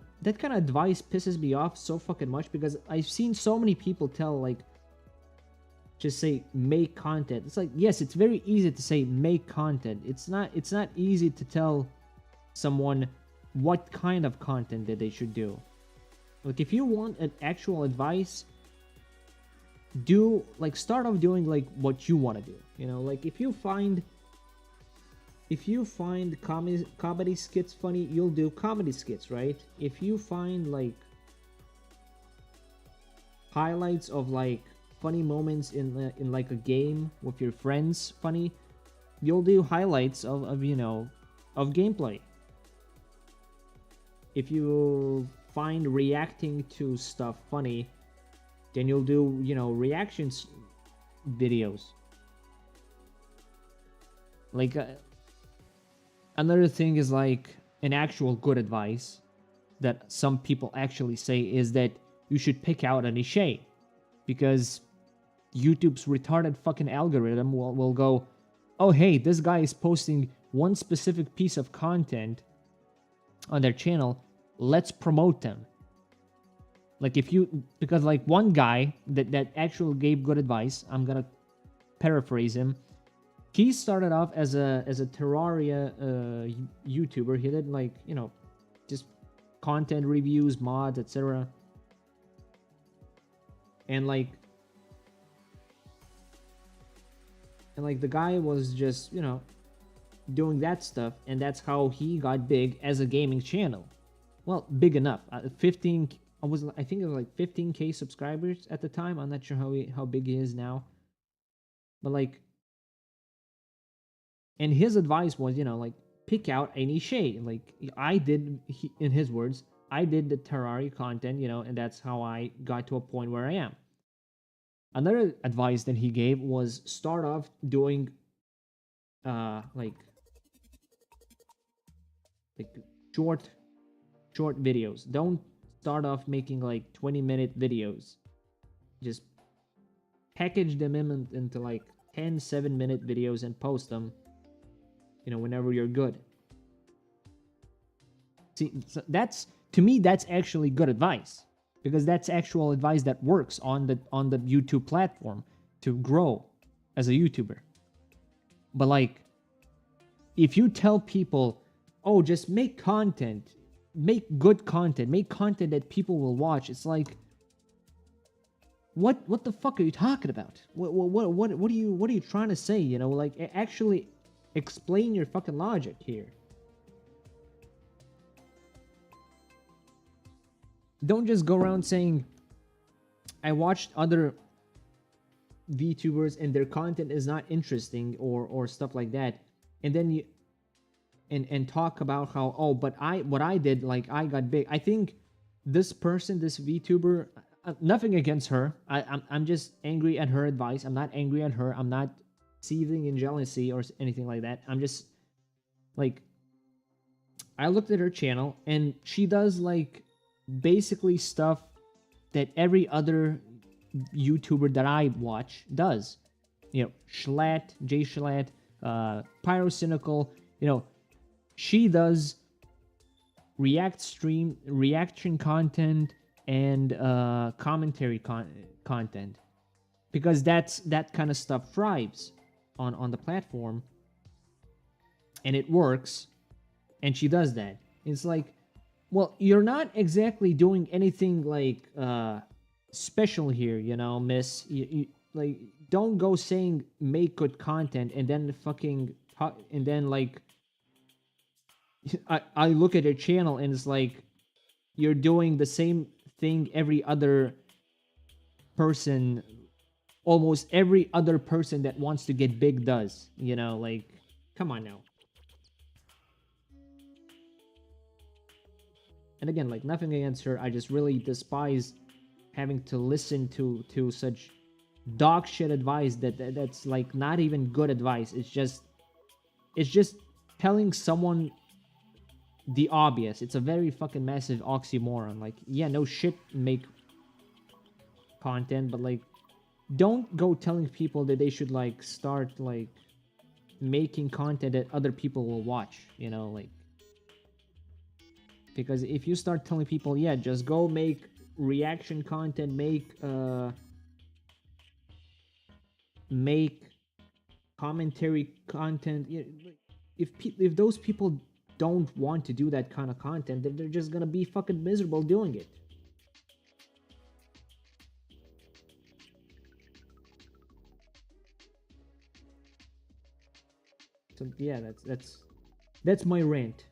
advice pisses me off so fucking much, because I've seen so many people tell like just say make content. It's like, yes, it's very easy to say make content. It's not easy to tell someone what kind of content that they should do. Like if you want an actual advice, do like start off doing like what you want to do. You know, like if you find comedy skits funny, you'll do comedy skits, right? If you find like highlights of like funny moments in like a game with your friends funny, you'll do highlights of you know, of gameplay. If you find reacting to stuff funny, Then you'll do, you know, reactions videos. Like another thing is like an actual good advice that some people actually say is that you should pick out a niche, because YouTube's retarded fucking algorithm will go, oh hey, this guy is posting one specific piece of content on their channel, let's promote them. Like if you, because like one guy that actually gave good advice, I'm gonna paraphrase him. He started off as a Terraria YouTuber. He did like, you know, just content reviews, mods, etc. And like the guy was just, you know, doing that stuff, and that's how he got big as a gaming channel. Well, big enough. 15, I think it was like 15k subscribers at the time. I'm not sure how big he is now. But like, and his advice was, you know, like pick out a niche. Like I did, in his words, I did the Terraria content, you know, and that's how I got to a point where I am. Another advice that he gave was start off doing like short videos. Don't start off making like 20-minute videos. Just package them into like 10 7-minute videos and post them, you know, whenever you're good. See, so that's, to me, that's actually good advice, because that's actual advice that works on the YouTube platform to grow as a YouTuber. But like, if you tell people, oh, just make content, make good content, make content that people will watch, it's like, what the fuck are you talking about? What are you trying to say? You know, like, actually explain your fucking logic here. Don't just go around saying, I watched other VTubers and their content is not interesting, or stuff like that, and then you and talk about how, oh, but what I did, like, I got big. I think this person, this VTuber, nothing against her. I'm just angry at her advice. I'm not angry at her. I'm not seething in jealousy or anything like that. I'm just like, I looked at her channel and she does like basically stuff that every other YouTuber that I watch does. You know, Schlatt, Jay Schlatt, Pyrocynical, you know, she does reaction content and commentary content, because that kind of stuff thrives on the platform, and it works, and she does that. It's like, well, you're not exactly doing anything like special here, you know, miss. You like, don't go saying make good content and then fucking and then like I look at your channel and it's like you're doing the same thing every other person, almost every other person that wants to get big does, you know, like, come on now. And again, like, nothing against her, I just really despise having to listen to such dog shit advice that's like not even good advice. It's just telling someone the obvious. It's a very fucking massive oxymoron. Like, yeah, no shit, make content, but like, don't go telling people that they should like start like making content that other people will watch, you know, like, because if you start telling people, yeah, just go make reaction content, make commentary content, if those people don't want to do that kind of content, then they're just gonna be fucking miserable doing it. So yeah, that's my rant.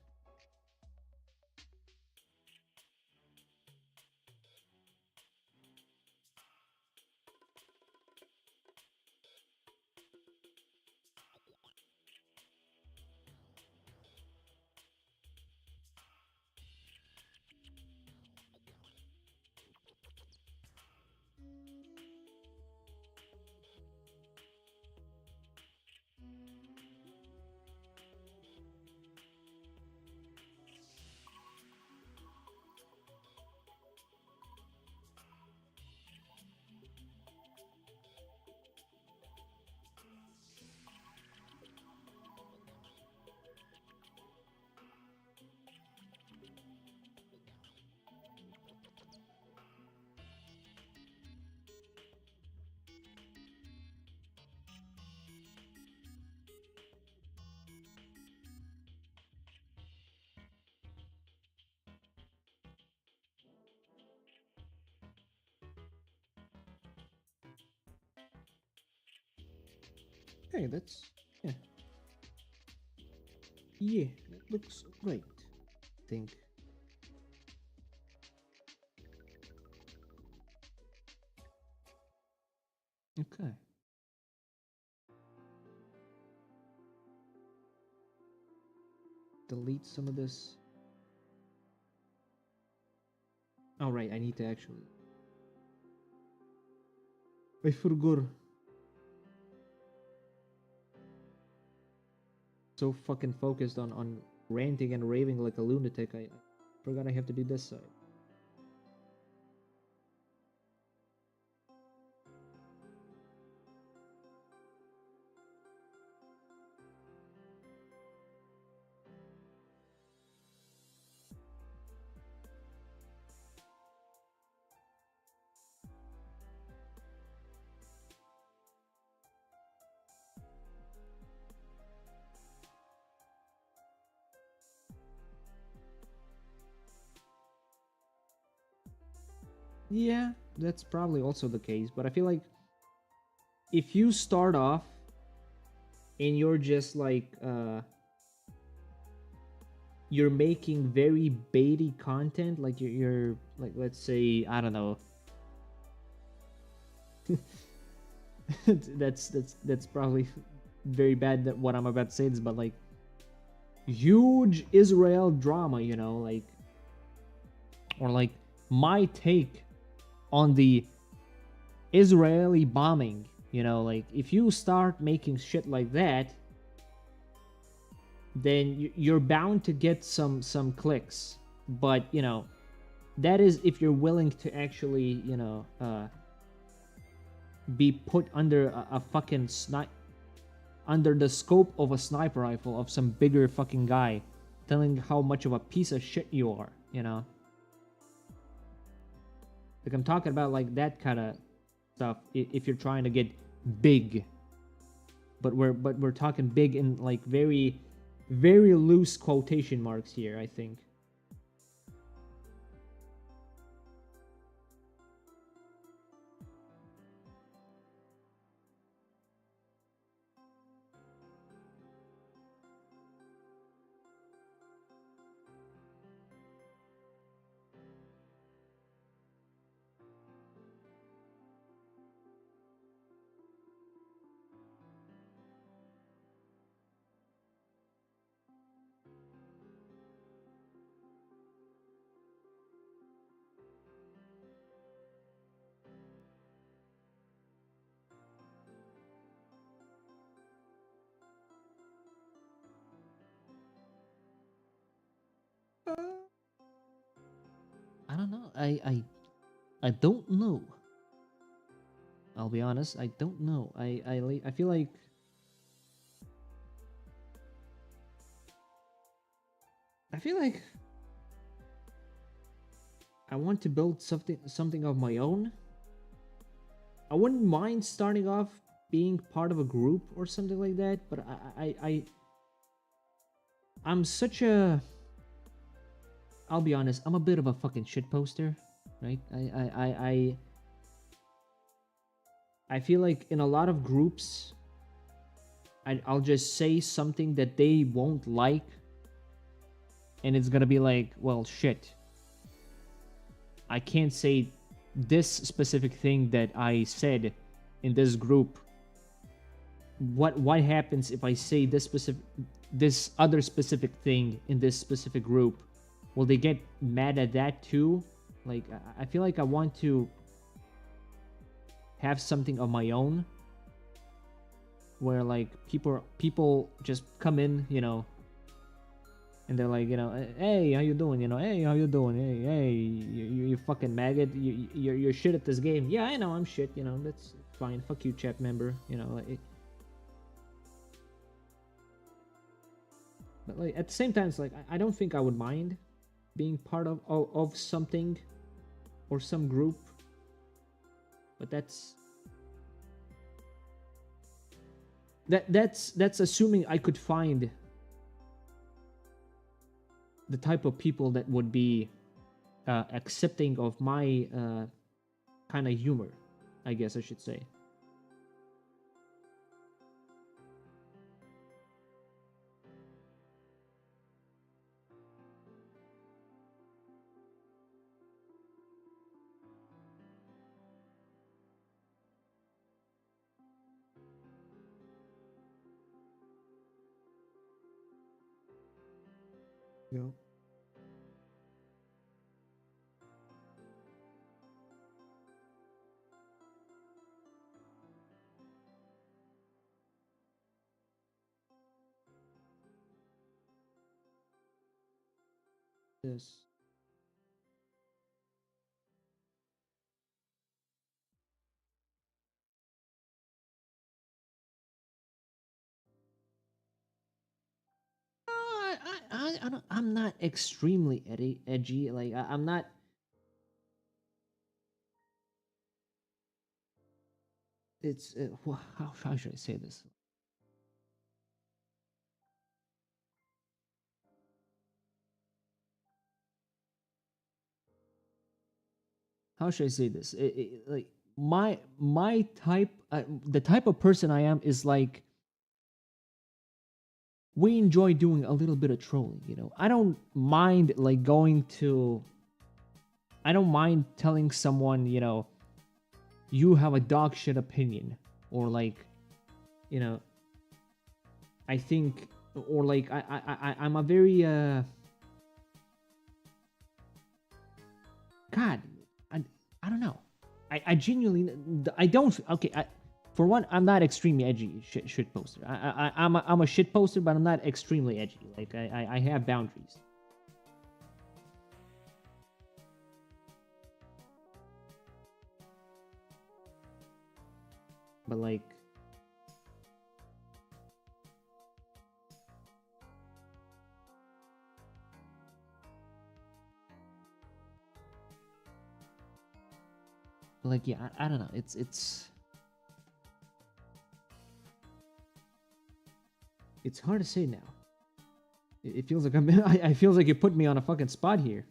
Okay, that's yeah. Yeah, that looks great. I think. Okay. Delete some of this. Oh right, I need to actually. I forgot. So fucking focused on ranting and raving like a lunatic. I forgot I have to do this side. Yeah, that's probably also the case, but I feel like if you start off and you're just like you're making very baity content, like you're like, let's say, I don't know. that's probably very bad that what I'm about to say this, but like huge Israel drama, you know, like, or like my take on the Israeli bombing, you know, like if you start making shit like that, then you're bound to get some clicks. But you know, that is if you're willing to actually, you know, be put under a fucking snipe, under the scope of a sniper rifle of some bigger fucking guy telling how much of a piece of shit you are, you know. Like I'm talking about like that kind of stuff if you're trying to get big. But we're talking big in like very loose quotation marks here, I think. I don't know. I don't know. I'll be honest. I don't know. I feel like I feel like I want to build something of my own. I wouldn't mind starting off being part of a group or something like that, but I'm such a, I'll be honest, I'm a bit of a fucking shit poster, right? I feel like in a lot of groups I'll just say something that they won't like, and it's gonna be like, well, shit. I can't say this specific thing that I said in this group. What happens if I say this other specific thing in this specific group? Will they get mad at that too? Like I feel like I want to have something of my own where like people just come in, you know, and they're like, you know, hey, how you doing? You know, hey, how you doing? Hey, you fucking maggot. You're shit at this game. Yeah, I know, I'm shit. You know, that's fine. Fuck you, chat member. You know, like, but like at the same time, it's like I don't think I would mind being part of something or some group. But that's assuming I could find the type of people that would be accepting of my kind of humor, I guess I should say. Go. This. I'm not extremely edgy. Like I'm not. It's how should I say this? How should I say this? Like my type, the type of person I am is like we enjoy doing a little bit of trolling. You know, I don't mind like going to. I don't mind telling someone, you know, you have a dog shit opinion, or like, you know, I think, or like I'm a very God, I don't know. I genuinely I don't okay. For one, I'm not extremely edgy shit poster. I'm a shit poster, but I'm not extremely edgy. Like I have boundaries. But like yeah, I don't know. It's hard to say now. It feels like I feels like you put me on a fucking spot here.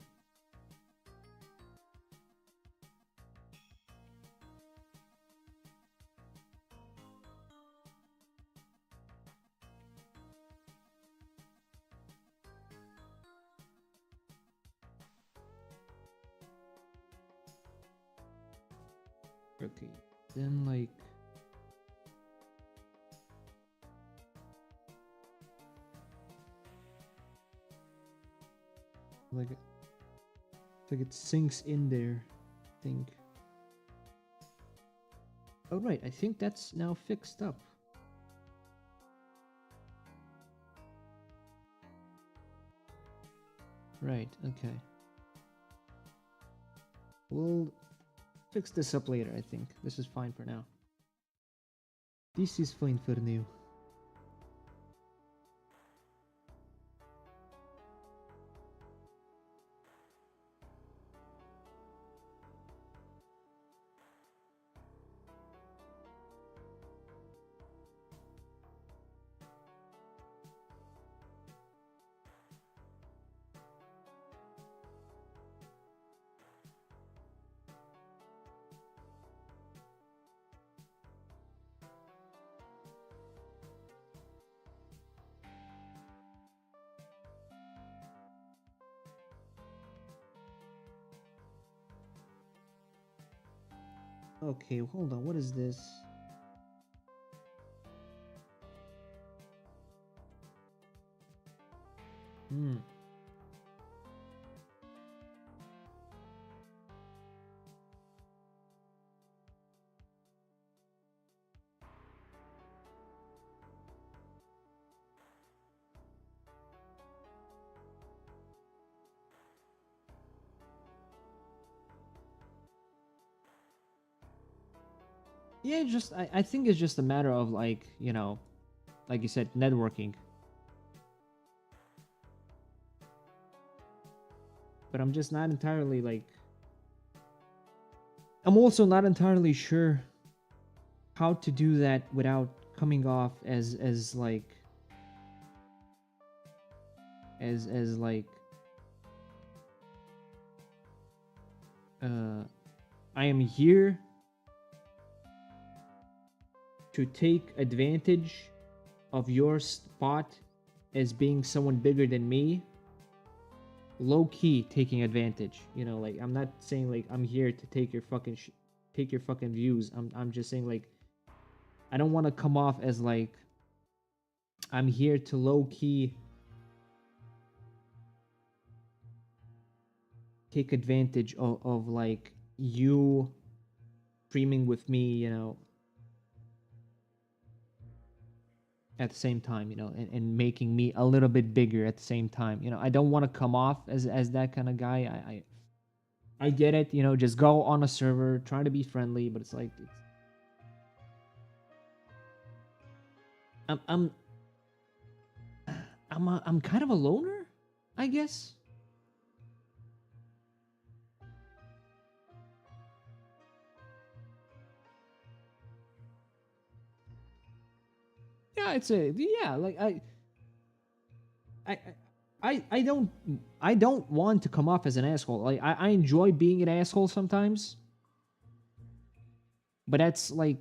Okay, then like it's like it sinks in there, I think. Oh right, I think that's now fixed up. Right, okay. We'll fix this up later, I think. This is fine for now. This is fine for now. Okay, hold on. What is this? Hmm. Yeah, just I think it's just a matter of like, you know, like you said, networking. But I'm just not entirely like I'm also not entirely sure how to do that without coming off as like as like I am here to take advantage of your spot as being someone bigger than me, low key taking advantage. You know, like I'm not saying like I'm here to take your fucking take your fucking views. I'm just saying like I don't want to come off as like I'm here to low key take advantage of like you streaming with me, you know, at the same time, you know, and making me a little bit bigger at the same time. You know, I don't want to come off as that kind of guy. I get it, you know, just go on a server, try to be friendly, but it's like I'm I'm I'm kind of a loner, I guess. Yeah, it's a yeah, like I I don't I don't want to come off as an asshole. Like I enjoy being an asshole sometimes, but that's like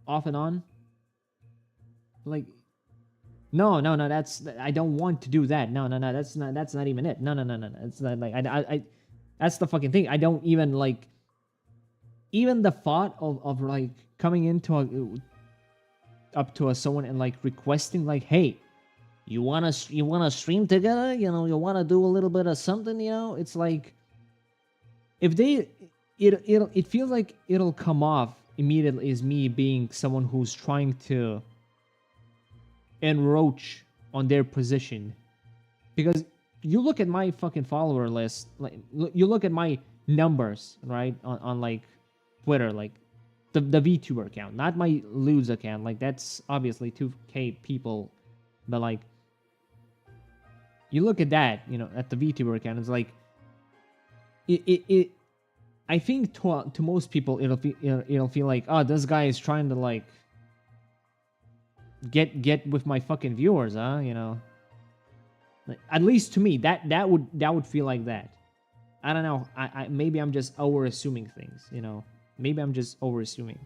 off and on. Like no, that's I don't want to do that. No, that's not even it. No. It's not like I that's the fucking thing. I don't even like even the thought of like coming into up to a someone and like requesting like, hey, you wanna stream together? You know, you wanna do a little bit of something? You know, it's like if they it feels like it'll come off immediately as me being someone who's trying to encroach on their position, because you look at my fucking follower list, like you look at my numbers, right, on like Twitter, like the VTuber account, not my Ludes account. Like that's obviously 2K people, but like you look at that, you know, at the VTuber account, it's like it I think to most people it'll feel like, oh, this guy is trying to like get with my fucking viewers, huh? You know, like, at least to me, that would feel like that. I don't know. I maybe I'm just over assuming things. You know, maybe I'm just over assuming.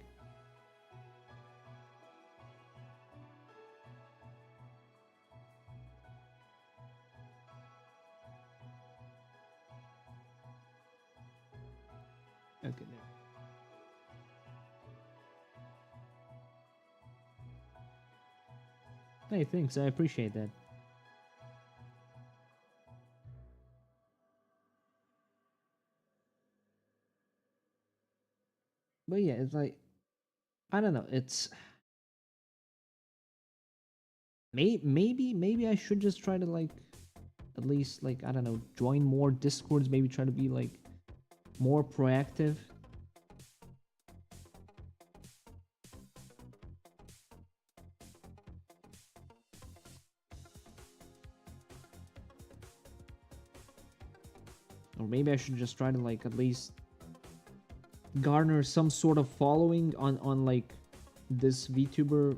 Okay. Hey, thanks. I appreciate that. But yeah, it's like I don't know. It's maybe I should just try to like at least like I don't know, join more discords. Maybe try to be like more proactive. Or maybe I should just try to like at least garner some sort of following on like this VTuber,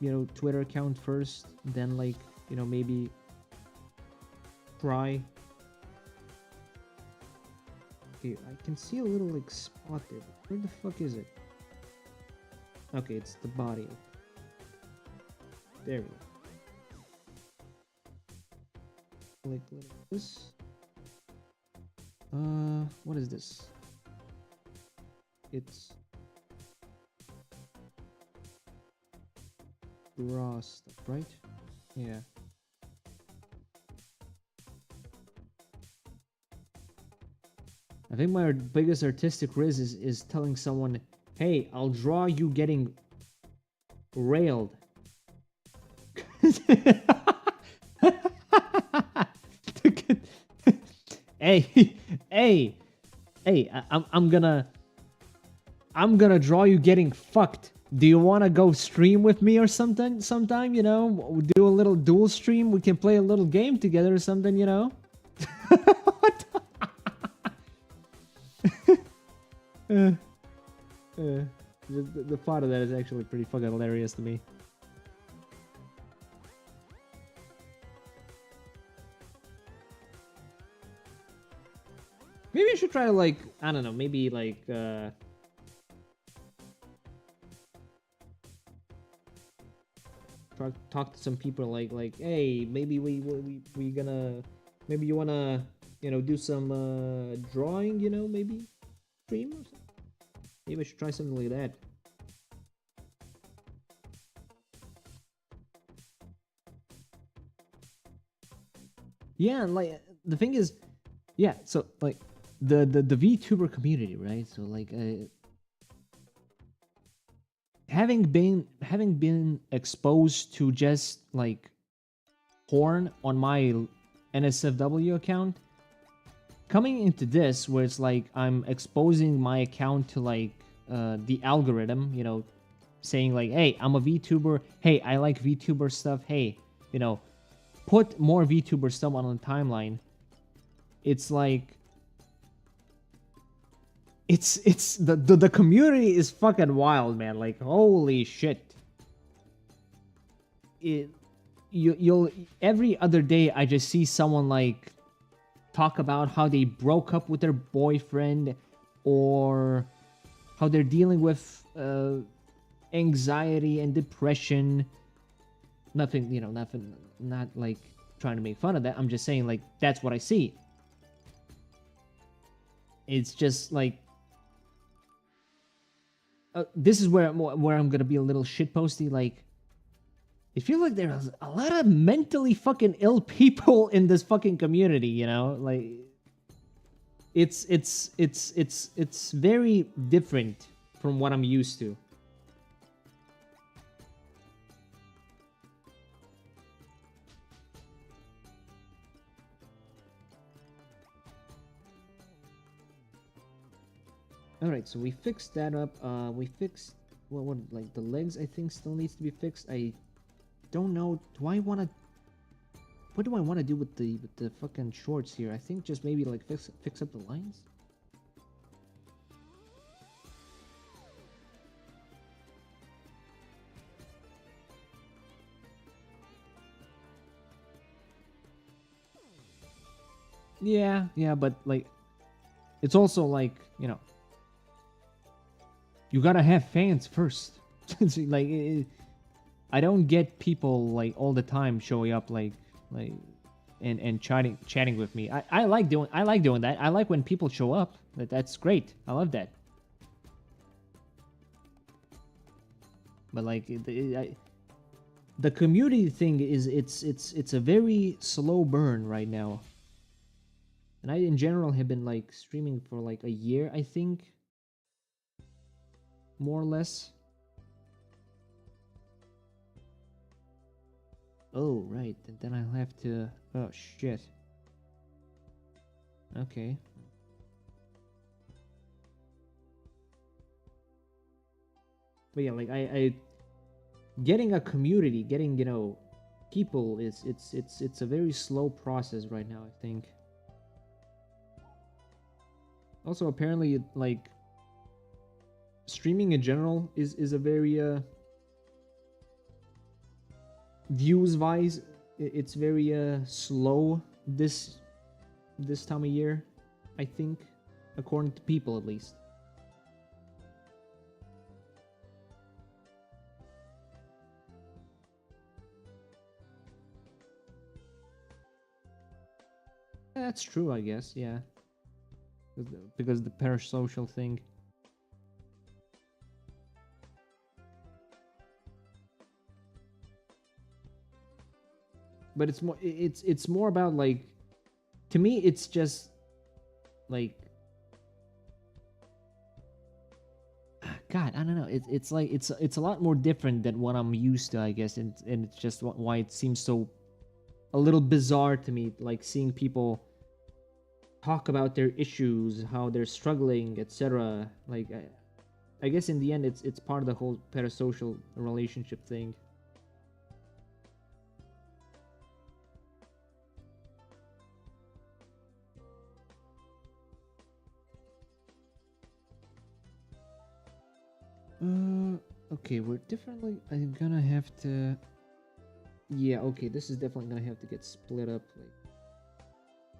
you know, Twitter account first, then like, you know, maybe try. Okay, I can see a little like spot there. Where the fuck is it? Okay, it's the body. There we go. Like this. What is this? It's raw stuff, right? Yeah. I think my biggest artistic risk is telling someone, hey, I'll draw you getting railed. hey, hey, hey, I'm gonna draw you getting fucked. Do you want to go stream with me or something sometime, you know? Do a little dual stream, we can play a little game together or something, you know? The thought of that is actually pretty fucking hilarious to me. Maybe I should try to like, I don't know, maybe like talk to some people like, hey, maybe we gonna, maybe you wanna, you know, do some drawing, you know, maybe stream or something. Maybe I should try something like that. Yeah, and like the thing is, yeah, so like the VTuber community, right? So like having been exposed to just like porn on my NSFW account, coming into this where it's like I'm exposing my account to like the algorithm, you know, saying like, hey, I'm a VTuber, hey, I like VTuber stuff, hey, you know, put more VTuber stuff on the timeline. It's like it's the community is fucking wild, man. Like holy shit. You'll every other day I just see someone like talk about how they broke up with their boyfriend or how they're dealing with anxiety and depression. Nothing, you know, nothing, not like trying to make fun of that. I'm just saying like that's what I see. It's just like this is where I'm gonna be a little shitposty. Like, it feels like there's a lot of mentally fucking ill people in this fucking community. You know, like it's very different from what I'm used to. All right, so we fixed that up. We fixed what like the legs. I think still needs to be fixed. I don't know. Do I want to? What do I want to do with the fucking shorts here? I think just maybe like fix up the lines. Yeah, but like, it's also like, you know, you gotta have fans first. Like, I don't get people like all the time showing up like and chatting with me. I like doing that. I like when people show up. That's great. I love that. But like the community thing is it's a very slow burn right now. And I in general have been like streaming for like a year, I think. More or less. Oh, right. And then I'll have to... Oh, shit. Okay. But yeah, like, I... Getting a community, getting, you know, people is... It's a very slow process right now, I think. Also, apparently, like... Streaming in general is a very, views wise, it's very slow this time of year, I think, according to people at least. That's true, I guess. Yeah, because the parasocial thing. But it's more about like, to me it's just like, God, I don't know, it's like it's a lot more different than what I'm used to, I guess, and it's just why it seems so a little bizarre to me, like seeing people talk about their issues, how they're struggling, etc. Like I guess in the end it's part of the whole parasocial relationship thing. Okay, we're definitely... I'm gonna have to... Yeah, okay, this is definitely gonna have to get split up, like...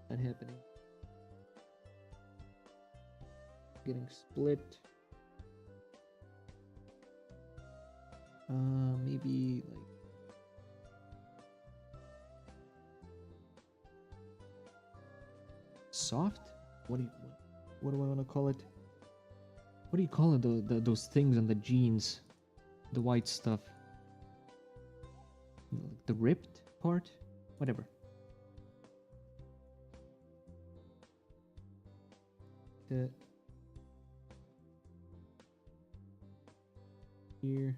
That happening. Getting split. Maybe, like... Soft? What do I want to call it? What do you call it? Those things on the jeans, the white stuff, the ripped part, whatever. the here.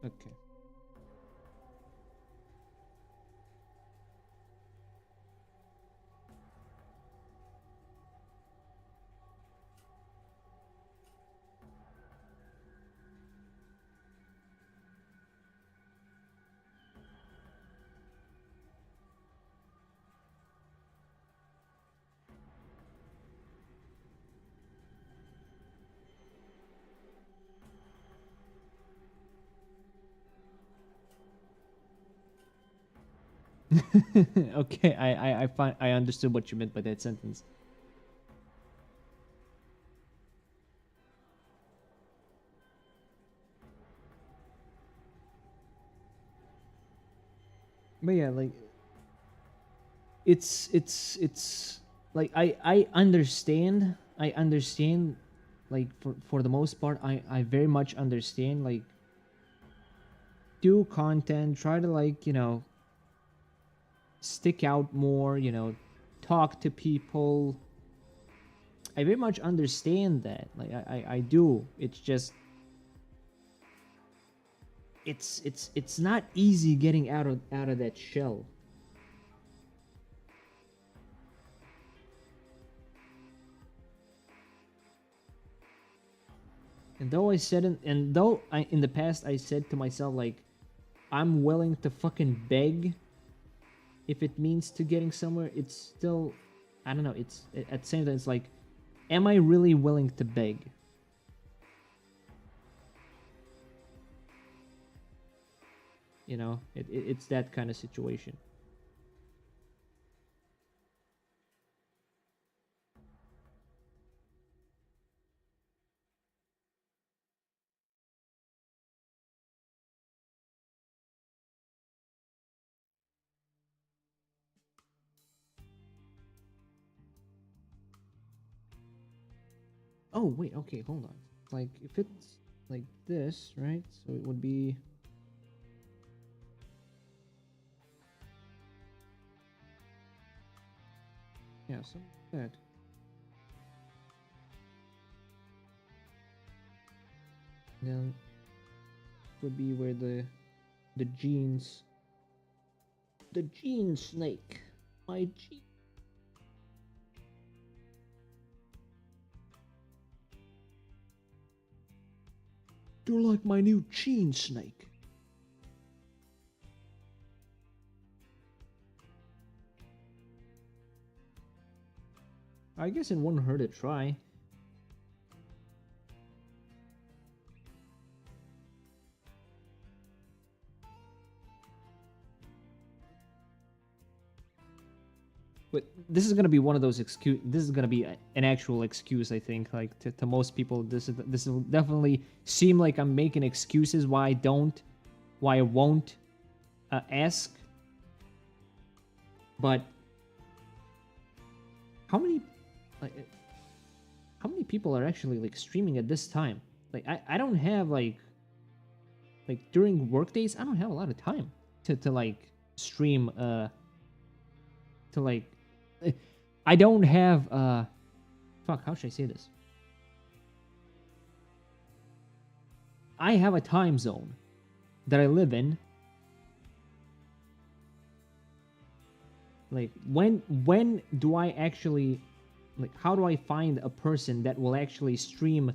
Okay. Okay, I understood what you meant by that sentence. But yeah, like it's like I understand. I understand, like for the most part I very much understand, like do content, try to, like, you know, stick out more, you know, talk to people. I very much understand that. Like I do. It's just it's not easy getting out of that shell. And though I said and though I in the past I said to myself, like, I'm willing to fucking beg if it means to getting somewhere, it's still, I don't know, it's at the same time it's like, am I really willing to beg? You know, it's that kind of situation. Oh wait, okay, hold on. Like if it's like this, right? So it would be, yeah, something like that. Then would be where the jeans, the jean snake, my jean. You're like my new jean snake. I guess it wouldn't hurt to try. But this is gonna be one of those excuse. This is gonna be an actual excuse, I think. Like to most people, this will definitely seem like I'm making excuses why I don't, why I won't ask. But how many, like, how many people are actually like streaming at this time? Like I don't have like during work days, I don't have a lot of time to like stream to like I don't have fuck, how should I say this? I have a time zone that I live in. Like when do I actually, like, how do I find a person that will actually stream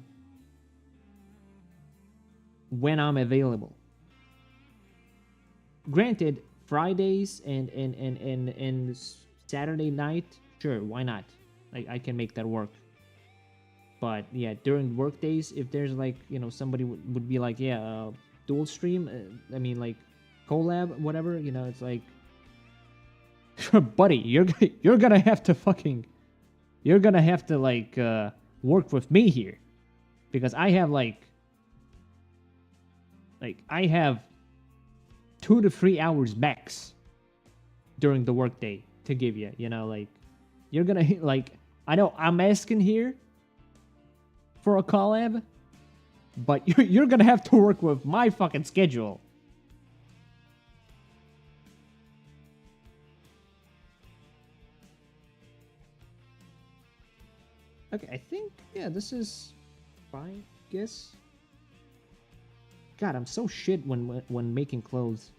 when I'm available? Granted, Fridays and Saturday night, sure, why not? Like I can make that work. But yeah, during work days, if there's like, you know, somebody would be like, yeah, dual stream, I mean like collab, whatever, you know, it's like, buddy, you're gonna have to fucking, you're gonna have to like work with me here, because I have like I have 2 to 3 hours max during the workday. to give you. You know, like you're gonna like. I know I'm asking here for a collab, but you're gonna have to work with my fucking schedule. Okay, I think yeah, this is fine. Guess. God, I'm so shit when making clothes.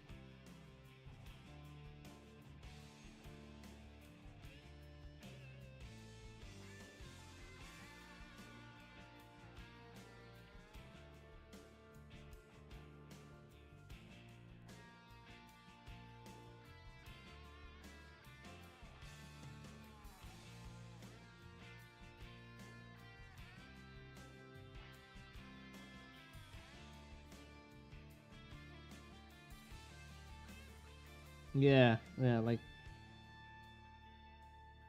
Yeah, yeah, like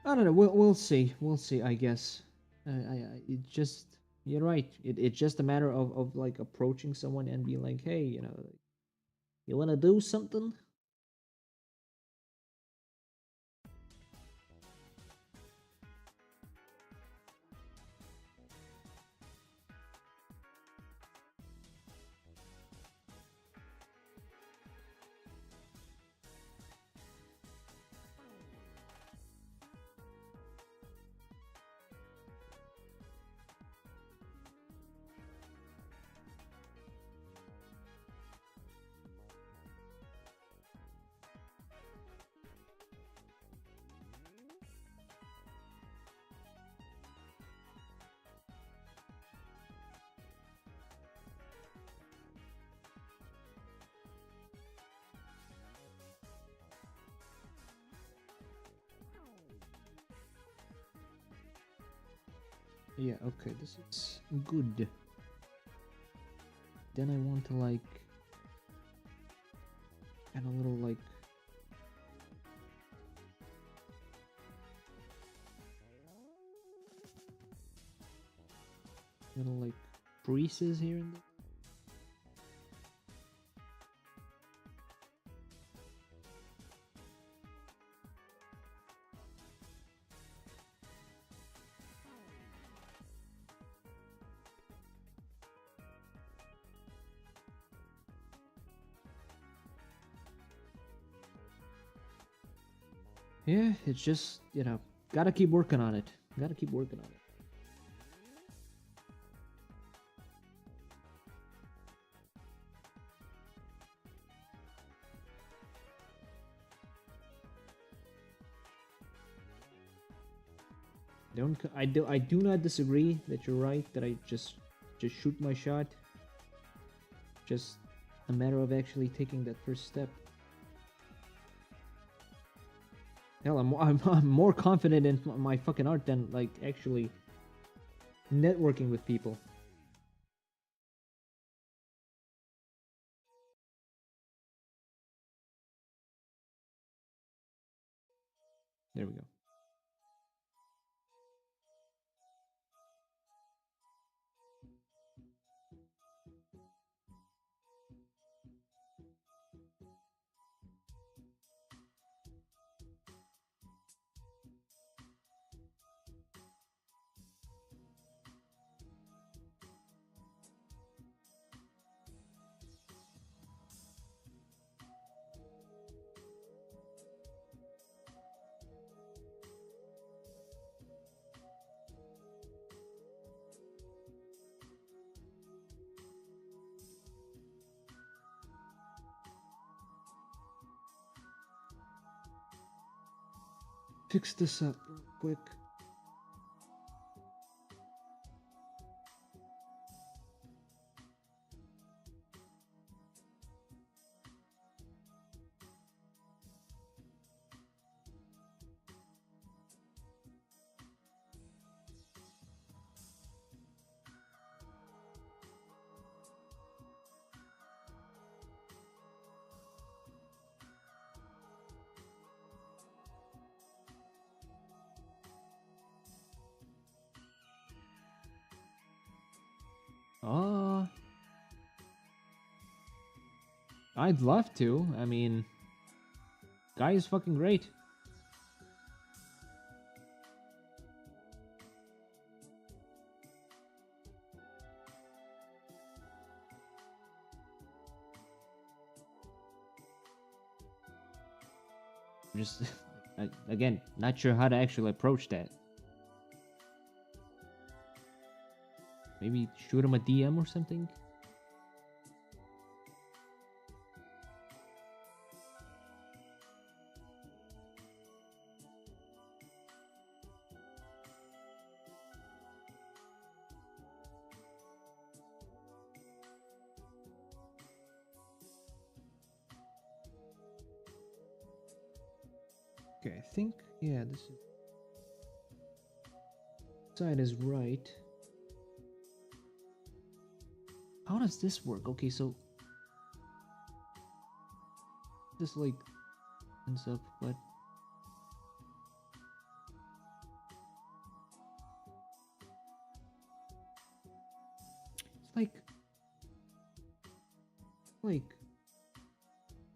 I don't know. We'll see. We'll see. I guess. It just you're right. It's just a matter of like approaching someone and being like, hey, you know, you want to do something? Yeah. Okay. This is good. Then I want to like add a little like little like creases here and there. Yeah, it's just, you know, gotta keep working on it. Gotta keep working on it. I do not disagree that you're right, that I just shoot my shot. Just a matter of actually taking that first step. Hell, I'm more confident in my fucking art than like actually networking with people. There we go. Fix this up real quick. Ah, I'd love to. I mean, guy is fucking great. I'm just again not sure how to actually approach that. Maybe shoot him a DM or something. Okay, I think, yeah, this side is right. How does this work? Okay, so this like ends up, but it's like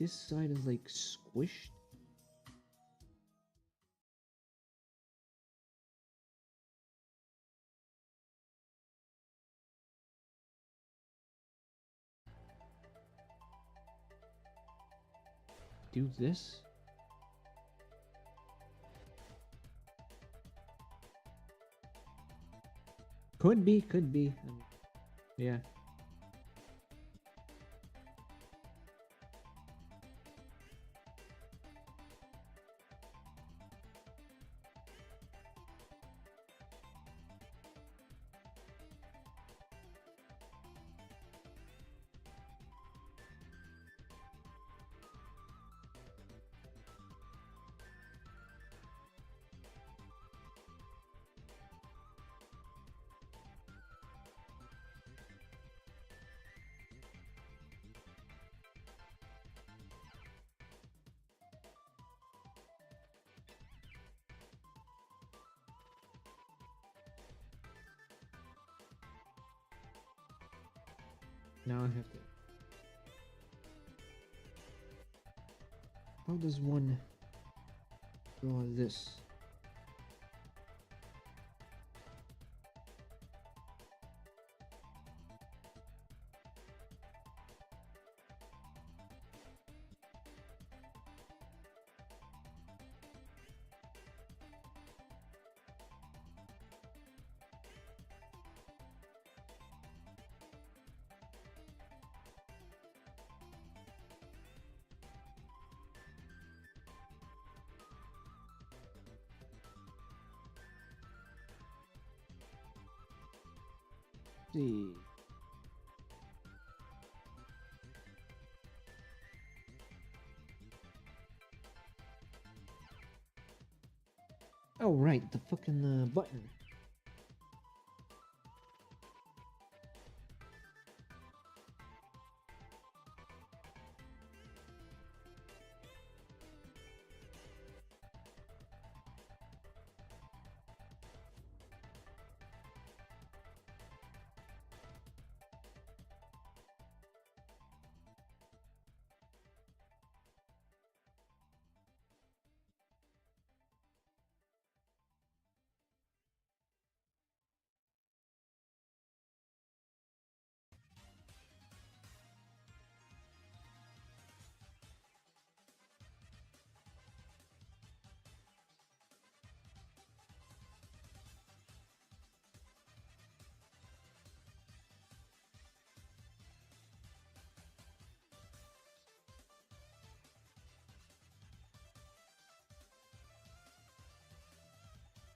this side is like squished. Do this. Could be, could be. Yeah. Now I have to. How does one draw this? See. Oh right, the fucking button.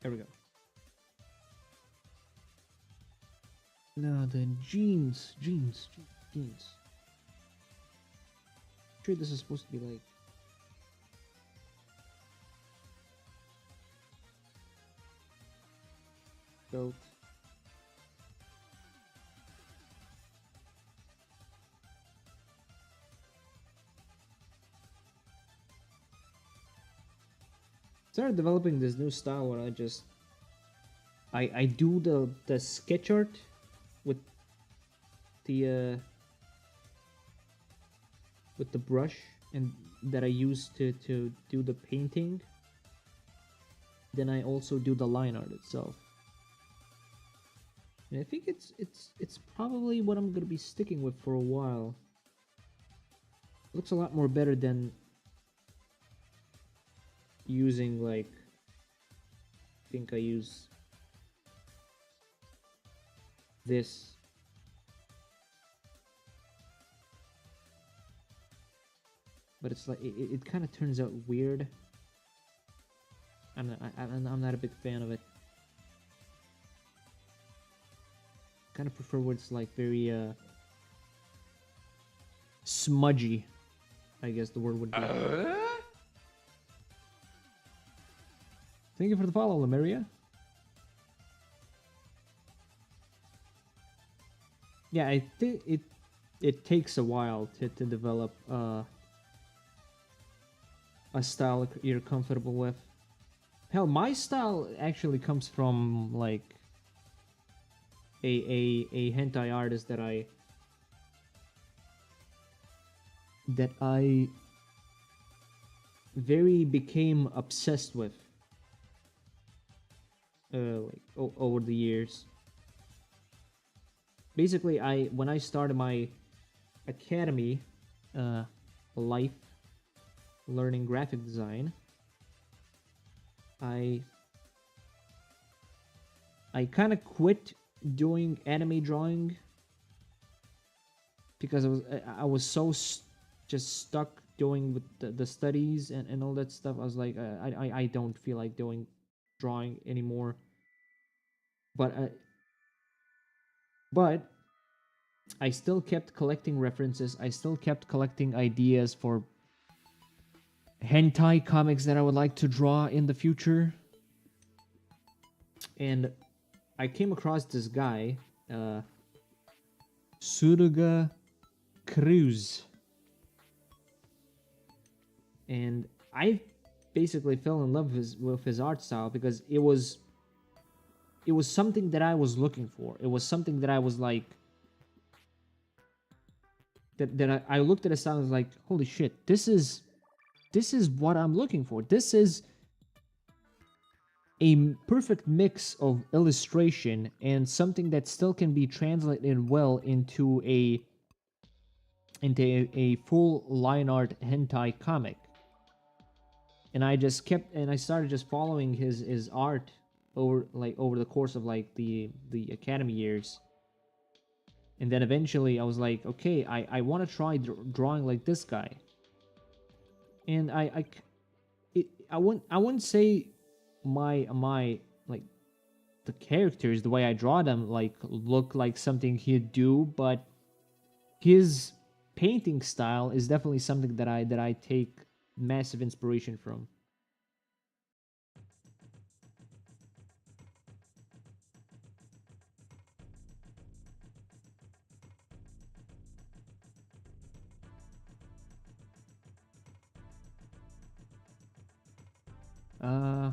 There we go. Now the jeans. Sure, this is supposed to be like belt. Started developing this new style where I do the sketch art with the brush and that I use to do the painting. Then I also do the line art itself. And I think it's probably what I'm gonna be sticking with for a while. Looks a lot more better than using like, I think I use this. But it's like it kind of turns out weird. I'm not a big fan of it. Kind of prefer where it's like very smudgy, I guess the word would be. Thank you for the follow, Lemuria. Yeah, I think it takes a while to develop a style you're comfortable with. Hell, my style actually comes from like a hentai artist that I very became obsessed with like over the years. Basically, when I started my academy life learning graphic design, I kind of quit doing anime drawing because I was so just stuck doing with the studies and all that stuff. I was like, I don't feel like doing drawing anymore. But I still kept collecting references. I still kept collecting ideas for hentai comics that I would like to draw in the future. And I came across this guy, Suruga Cruz. And I basically fell in love with his art style because it was something that I was looking for. It was something that I was like, that I looked at his style and was like, holy shit, this is what I'm looking for. This is a perfect mix of illustration and something that still can be translated well into a full line art hentai comic. And I started just following his art over the course of like the academy years. And then eventually I was like, okay, I want to try drawing like this guy. And I wouldn't say my like the characters, the way I draw them, like look like something he'd do, but his painting style is definitely something that I take massive inspiration from.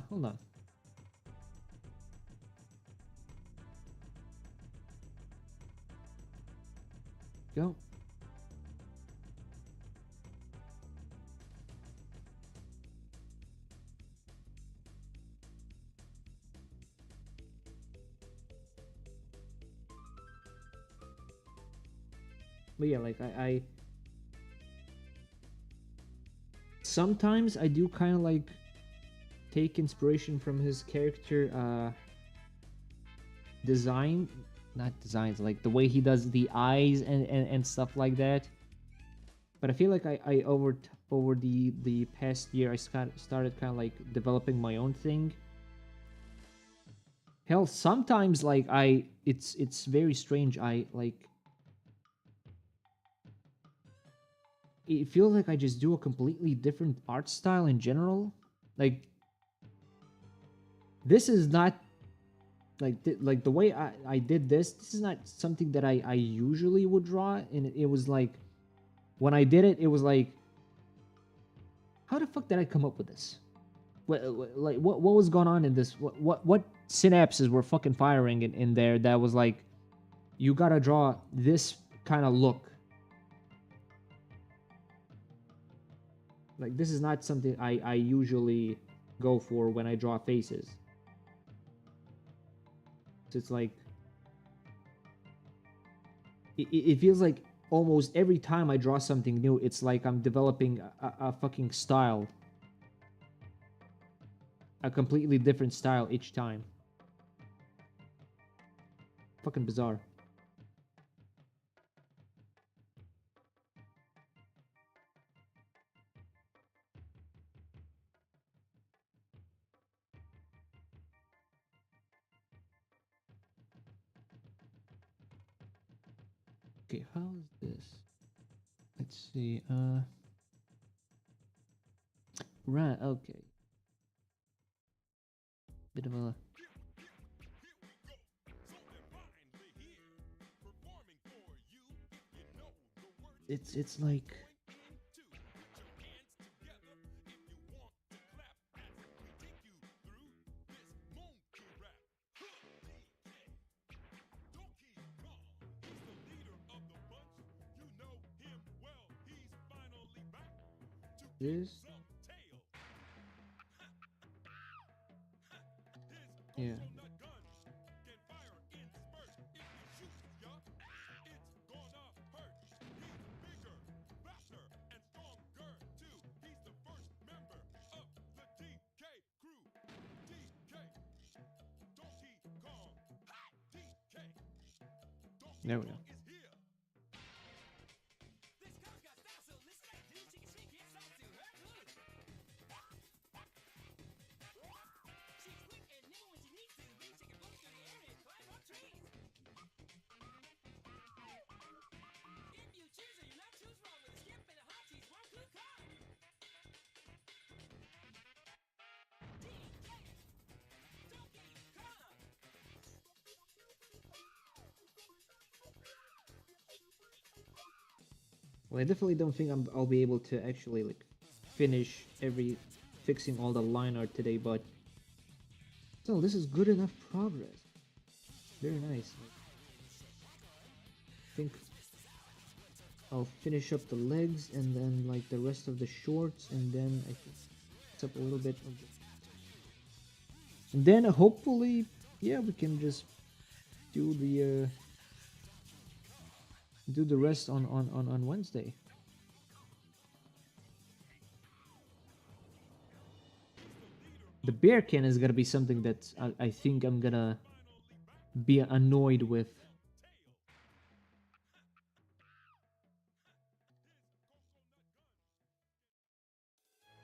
Hold on. Go. But yeah, like I sometimes I do kind of like take inspiration from his character design, not designs, like the way he does the eyes and stuff like that. But I feel like I over the past year I started kind of like developing my own thing. Hell, sometimes like it's very strange. I like it feels like I just do a completely different art style in general. Like this is not like the way I did this. This is not something that I usually would draw, and it was like when I did it, it was like, how the fuck did I come up with this? What was going on in this? What synapses were fucking firing in there that was like, you gotta draw this kind of look. Like this is not something I usually go for when I draw faces. So it's like it feels like almost every time I draw something new, it's like I'm developing a fucking style. a completely different style each time. Fucking bizarre. Okay, how's this? Let's see. Right. Okay. Bit of a. It's like. This. Yeah. There we go. Well, I definitely don't think I'll be able to actually like finish fixing all the line art today, but still, this is good enough progress. Very nice. I think I'll finish up the legs and then like the rest of the shorts, and then I think it's up a little bit of the... And then hopefully, yeah, we can just do the rest on Wednesday. The bear can is gonna be something that I think I'm gonna be annoyed with.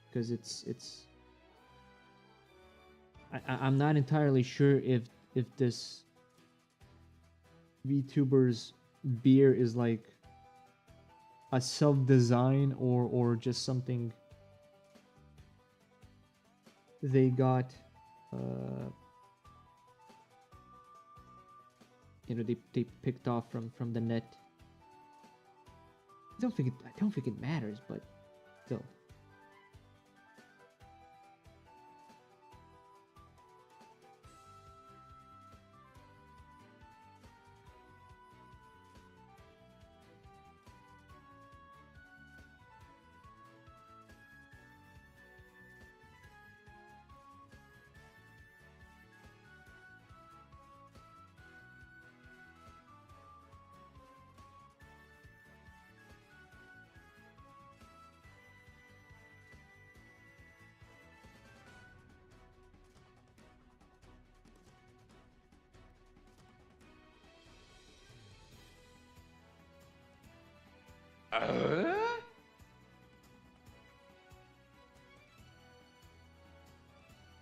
Because I'm not entirely sure if this VTuber's beer is like a self-design or just something they got you know, they picked off from the net. I don't think it matters, but still.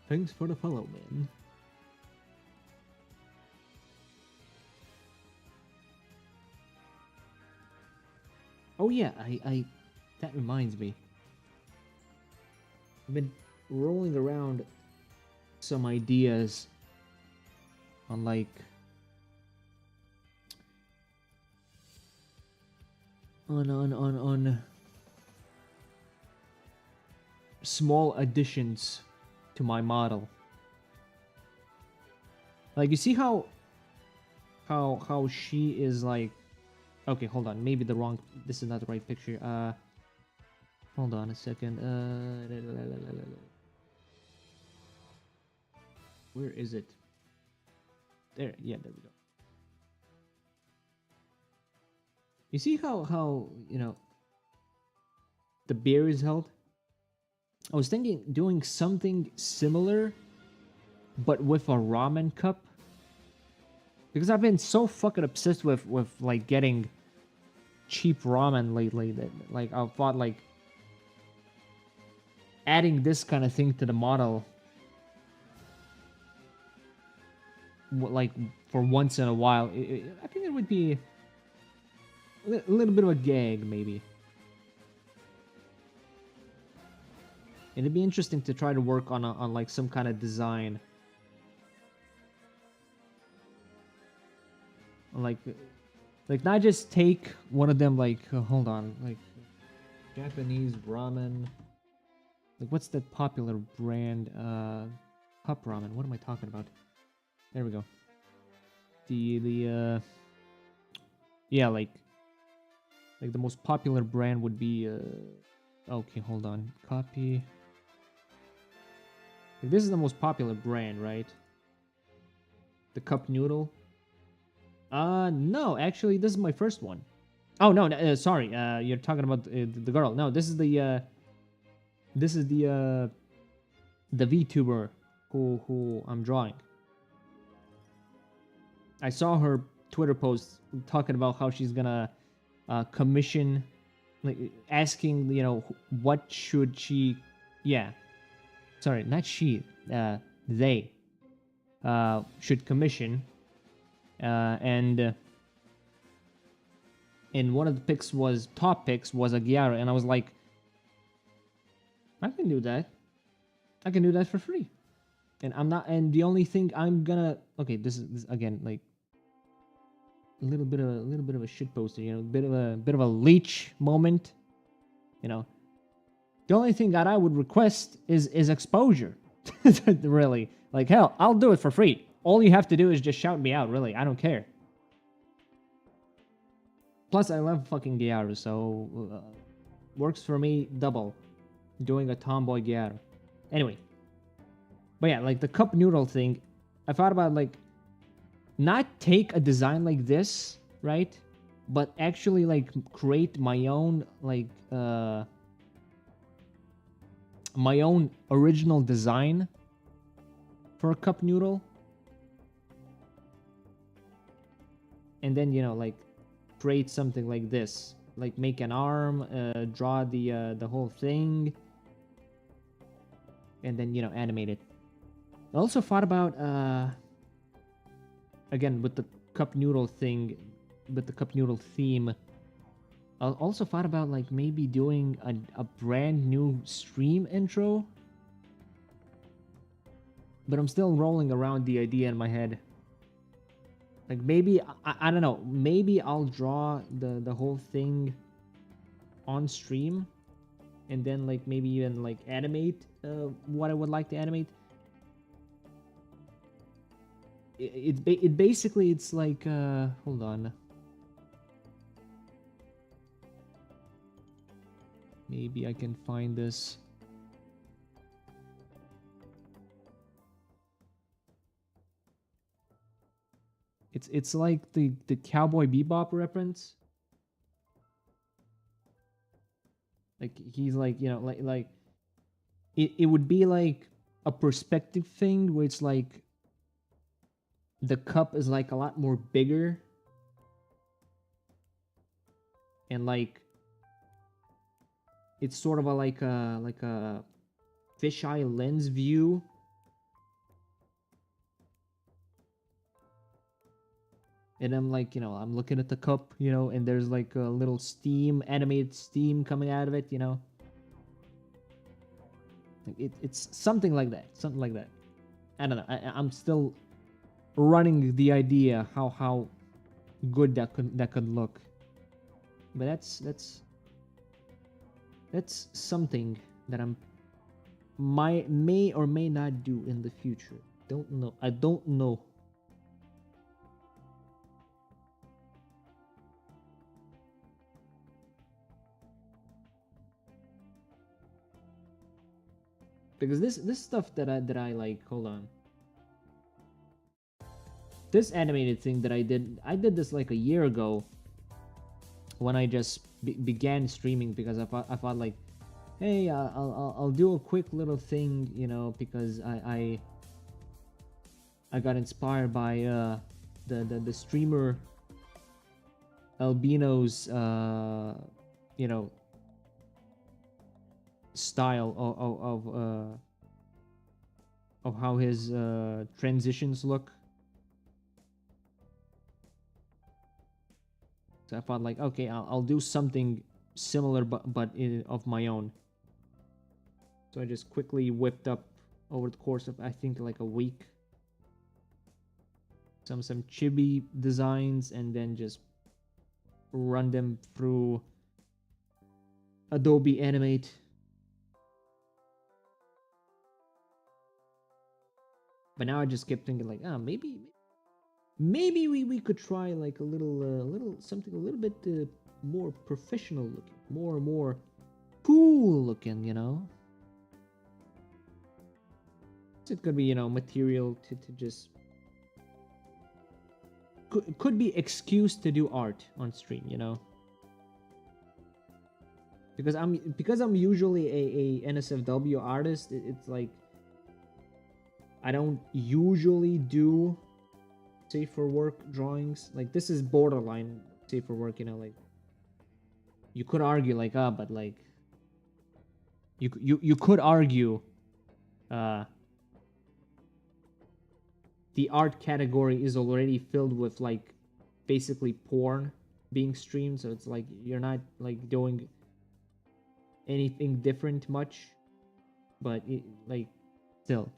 Thanks for the follow, man. Oh yeah, I that reminds me. I've been rolling around some ideas on like on small additions to my model. Like, you see how she is like... Okay, hold on, maybe this is not the right picture. Hold on a second. Where is it? There, yeah, there we go. You see how you know the beer is held? I was thinking doing something similar but with a ramen cup. Because I've been so fucking obsessed with like getting cheap ramen lately that like I thought like adding this kind of thing to the model, like for once in a while, I think it would be a little bit of a gag, maybe. It'd be interesting to try to work on like some kind of design, like not just take one of them like hold on, like Japanese ramen. Like what's that popular brand? Cup ramen. What am I talking about? There we go. The yeah, like the most popular brand would be okay, hold on. Copy. Like, this is the most popular brand, right? The cup noodle. No, actually this is my first one. Oh no, sorry. You're talking about the girl. No, this is the VTuber who I'm drawing. I saw her Twitter post talking about how she's gonna commission, like asking, you know, what should she, yeah, sorry, not she, they should commission, and one of the picks was top picks was a Gyara, and I was like, I can do that. I can do that for free. And I'm not, and the only thing I'm gonna, okay, this is again like a little bit of a shit poster, you know, bit of a leech moment, you know. The only thing that I would request is exposure. Really, like hell, I'll do it for free. All you have to do is just shout me out. Really, I don't care. Plus, I love fucking Gyaru, so works for me double. Doing a tomboy Gyaru. Anyway, but yeah, like the cup noodle thing, I thought about like not take a design like this, right? But actually like create my own like my own original design for a cup noodle. And then, you know, like create something like this, like make an arm, draw the whole thing, and then, you know, animate it. I also thought about again with the cup noodle thing, with the cup noodle theme, I also thought about like maybe doing a brand new stream intro, but I'm still rolling around the idea in my head. Like maybe I don't know, maybe I'll draw the whole thing on stream, and then like maybe even like animate what I would like to animate. It basically, it's like hold on, maybe I can find this. It's like the Cowboy Bebop reference. Like he's like, you know, like it would be like a perspective thing where it's like the cup is like a lot more bigger, and like it's sort of a like a fisheye lens view. And I'm like, you know, I'm looking at the cup, you know, and there's like a little steam, animated steam coming out of it, you know. Like it's something like that, something like that. I don't know. I'm still running the idea how good that could look. But that's something that may or may not do in the future. Don't know. I don't know. Because this stuff that I like, hold on. This animated thing that I did this like a year ago when I just began streaming, because I thought like, hey, I'll do a quick little thing, you know, because I got inspired by the streamer Albino's you know, style of how his transitions look. So I thought like, okay, I'll do something similar, but of my own. So I just quickly whipped up over the course of, I think, like a week, some chibi designs, and then just run them through Adobe Animate. But now I just kept thinking like, maybe we could try like a little something a little bit more professional looking, more cool looking, you know. It could be, you know, material to just could be excuse to do art on stream, you know. Because I'm usually a NSFW artist. It's like I don't usually do safe for work drawings. Like this is borderline safe for work, you know. Like you could argue like, but like you could argue the art category is already filled with like basically porn being streamed, so it's like you're not like doing anything different much, but it, like still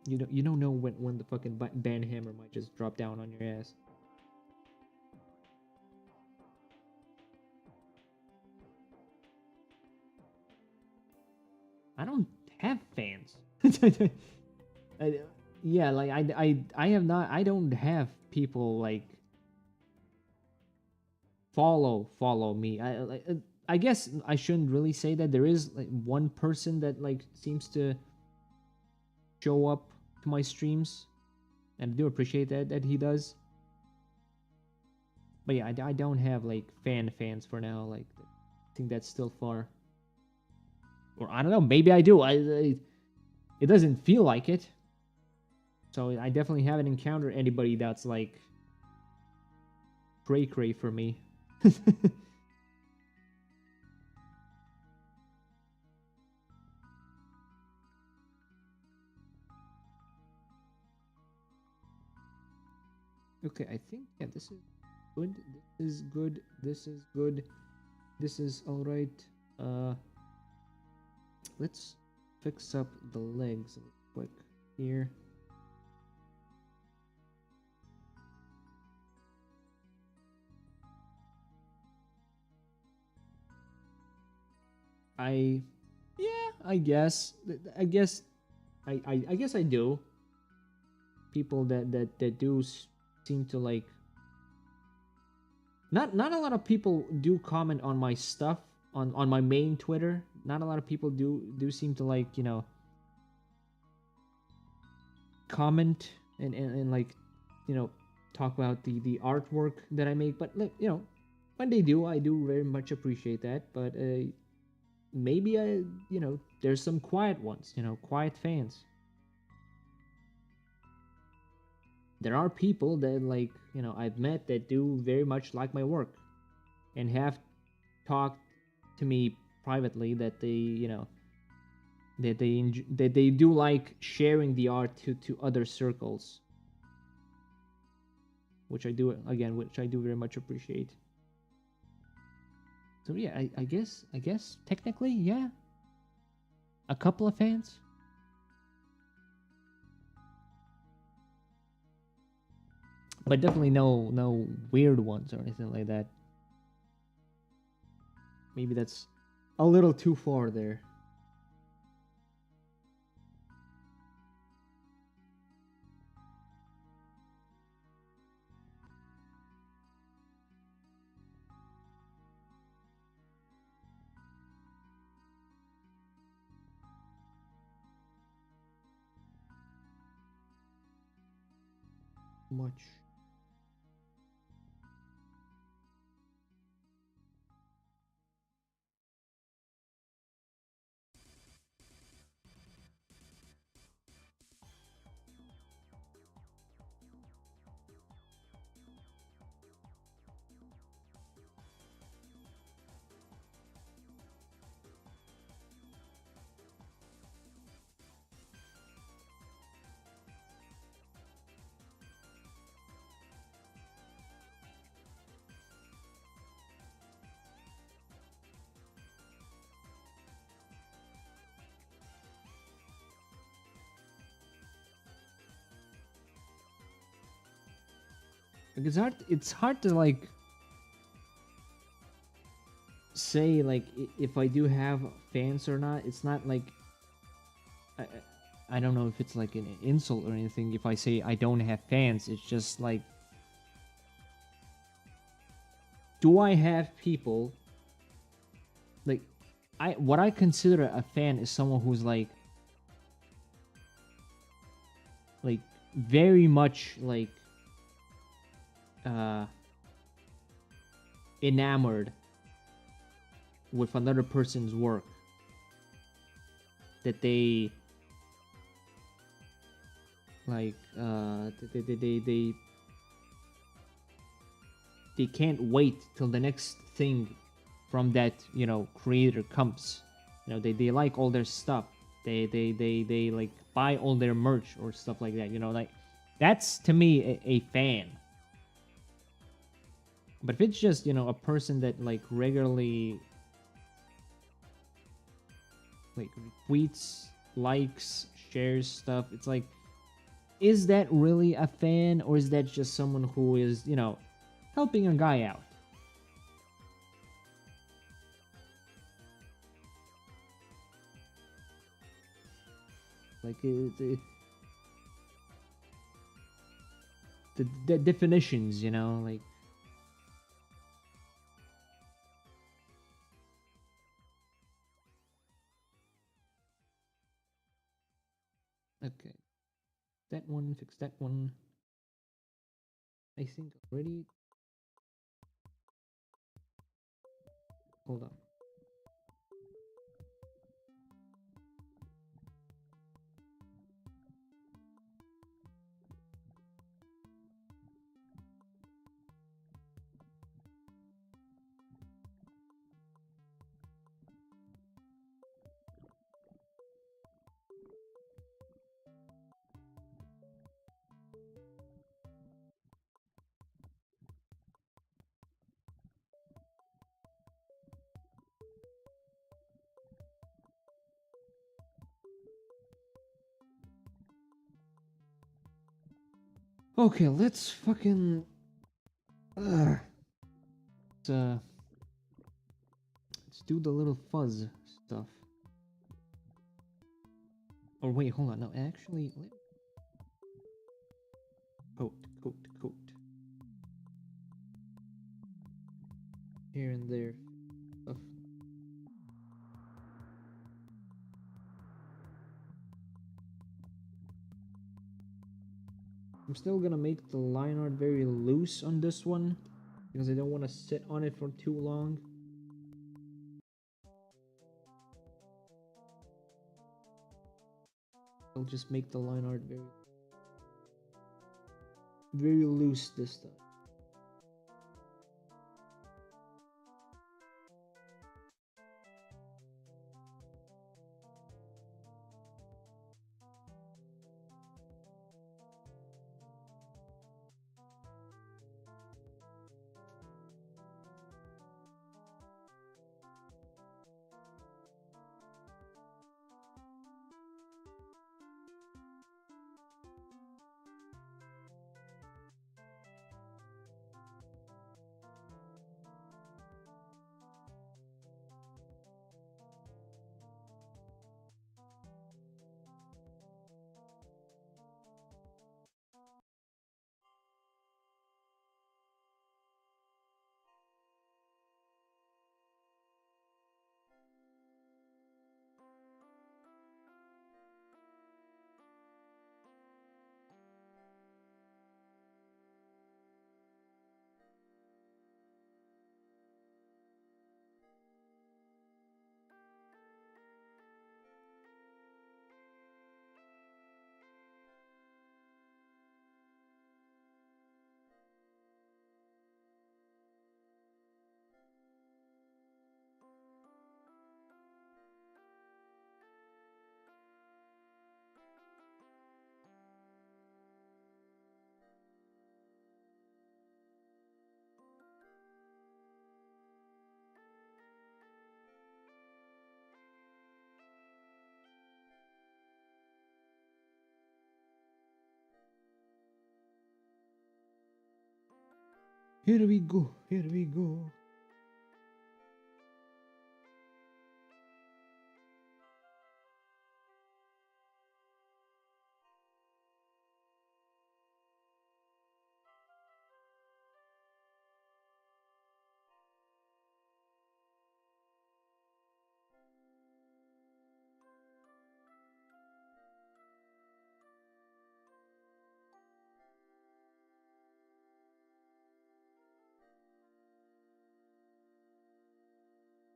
you don't know when the fucking ban hammer might just drop down on your ass. I don't have fans. Yeah, like I have not. I don't have people like follow me. I guess I shouldn't really say that. There is like one person that like seems to show up to my streams, and I do appreciate that he does. But yeah, I don't have like fans for now. Like I think that's still far. Or I don't know. Maybe I do. It doesn't feel like it. So I definitely haven't encountered anybody that's like cray for me. Okay, I think, yeah, this is good. This is good. This is good. This is all right. Let's fix up the legs real quick here. I guess I do. People that do seem to like. Not a lot of people do comment on my stuff on my main Twitter. Not a lot of people do seem to like, you know, comment and like, you know, talk about the artwork that I make. But like, you know, when they do, I do very much appreciate that. But maybe you know, there's some quiet ones, you know, quiet fans. There are people that like, you know, I've met that do very much like my work and have talked to me privately that they, you know, that they do like sharing the art to other circles, which I do, again, which I do very much appreciate. So yeah, I guess technically, yeah, a couple of fans. But definitely no weird ones or anything like that. Maybe that's a little too far there. Much. It's hard to like say like if I do have fans or not. It's not like I, I don't know if it's like an insult or anything if I say I don't have fans. It's just like, do I have people like what I consider a fan is someone who's like very much like uh enamored with another person's work, that they like they can't wait till the next thing from that, you know, creator comes. You know, they like all their stuff. They like buy all their merch or stuff like that, you know, like that's to me a fan. But if it's just, you know, a person that like regularly like retweets, likes, shares stuff, it's like, is that really a fan, or is that just someone who is, you know, helping a guy out? Like the definitions, you know, like okay, that one, fix that one. I think already. Hold on. Okay, let's fucking uh, let's, uh let's do the little fuzz stuff. Or wait, hold on. No, actually, coat. Here and there stuff. I'm still gonna make the line art very loose on this one because I don't want to sit on it for too long. I'll just make the line art very loose this time. Here we go. Here we go.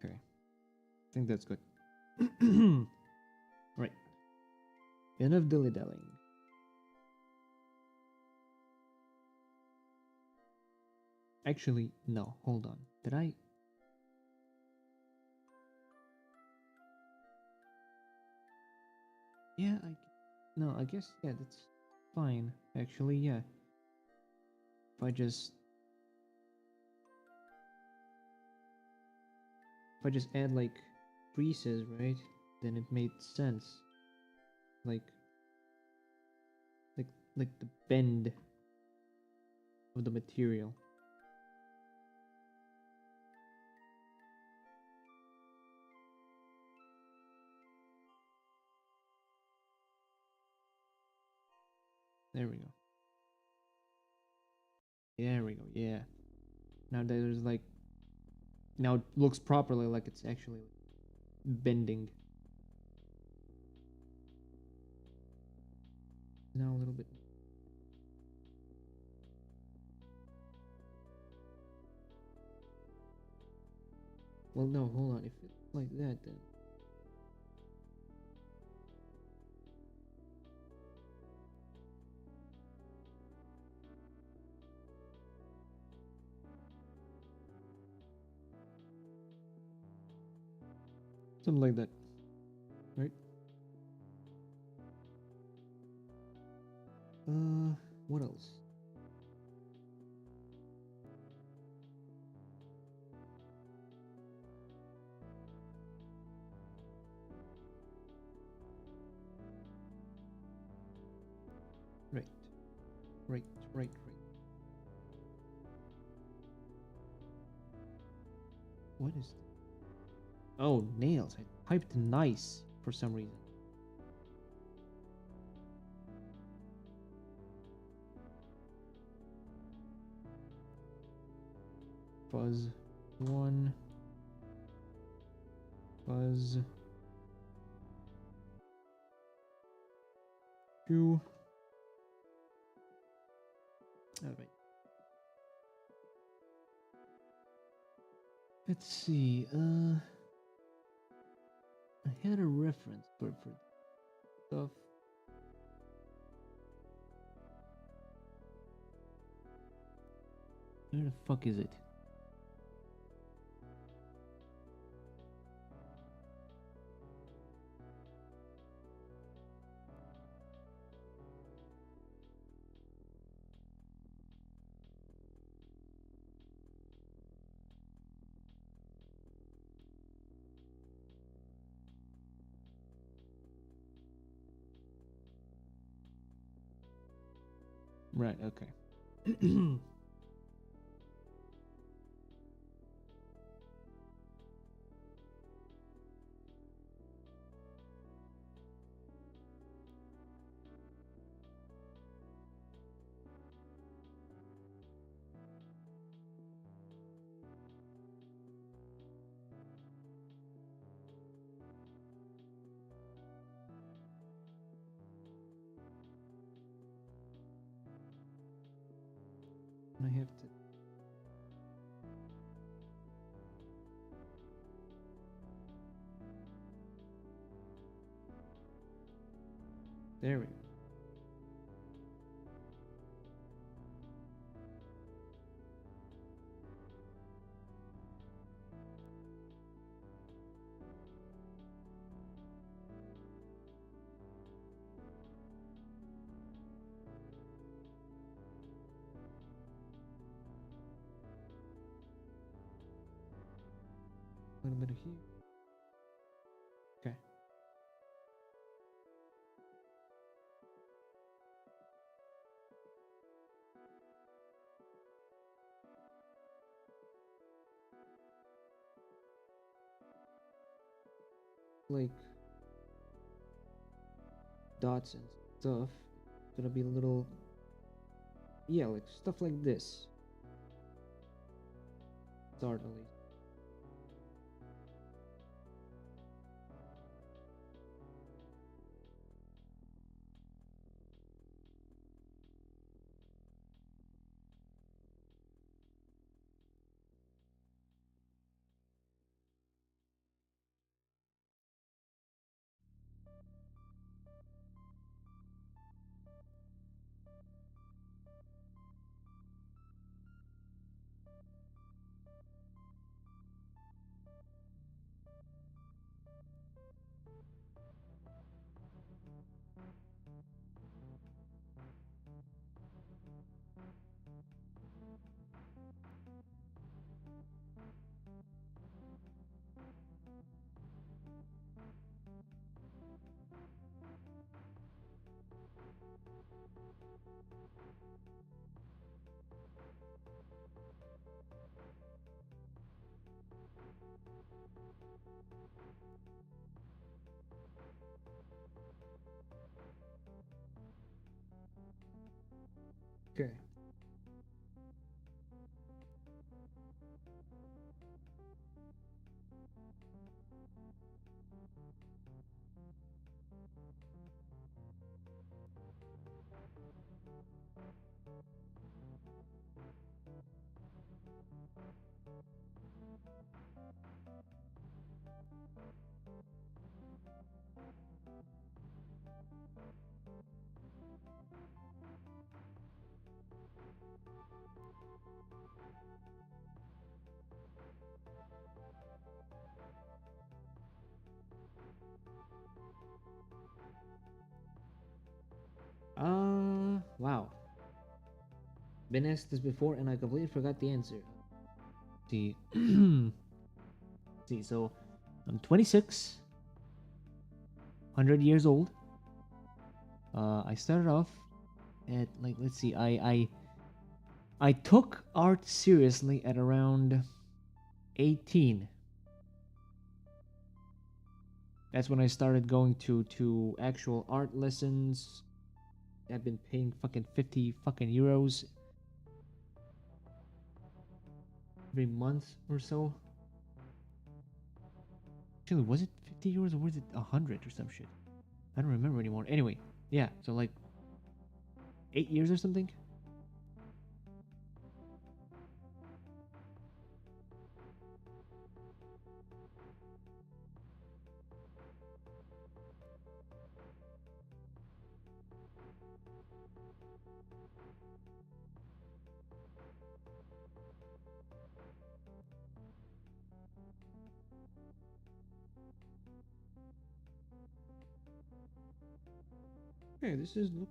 Okay. I think that's good. Right. Enough dilly-dallying. Actually, no. Hold on. Did I? Yeah, no, I guess, yeah, that's fine. Actually, yeah. If I just add like creases, right? Then it made sense. Like like like the bend of the material. There we go. There we go. Yeah. Now there's like now it looks properly like it's actually bending. Now a little bit. Well, no, hold on. If it's like that, then something like that, right? What else? Right, right, right, right. What is that? Oh, nails. I typed nice for some reason. Fuzz 1. Fuzz 2. All right. Let's see. I had a reference for stuff. Where the fuck is it? Right. Okay. I have to. There we go. A little bit of here. Okay. like dots and stuff. It's gonna be a little, yeah, like stuff like this. Start at least. Okay. Wow. Been asked this before and I completely forgot the answer. See, see, so I'm 26, 100 years old. I started off at like, let's see, I took art seriously at around 18. That's when I started going to actual art lessons. I've been paying fucking 50 fucking euros every month or so. Actually, was it 50 euros or was it 100 or some shit? I don't remember anymore. Anyway, yeah, so like 8 years or something. Okay, this is look.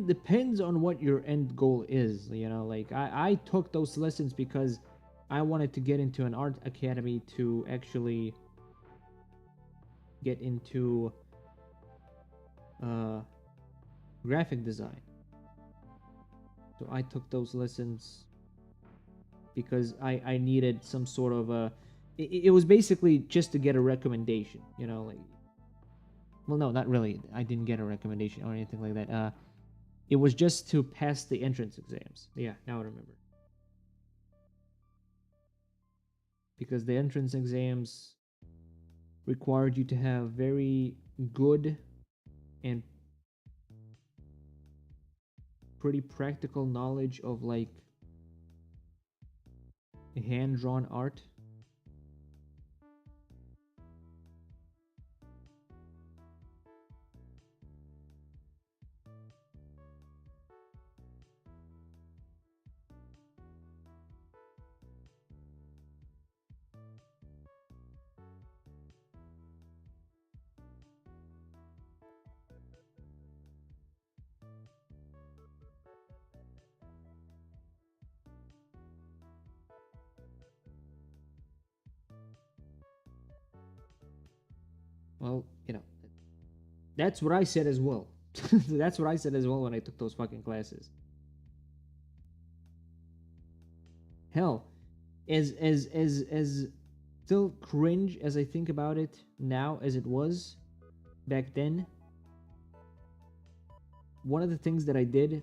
Depends on what your end goal is, you know. Like I took those lessons because I wanted to get into an art academy to actually get into uh graphic design. So I took those lessons because I needed some sort of a, it was basically just to get a recommendation, you know. Like, well, no, not really, I didn't get a recommendation or anything like that. It was just to pass the entrance exams. Yeah, now I remember. Because the entrance exams required you to have very good and pretty practical knowledge of like hand drawn art. Well, that's what I said as well. That's what I said as well when I took those fucking classes. Hell, as still cringe as I think about it now as it was back then, one of the things that I did,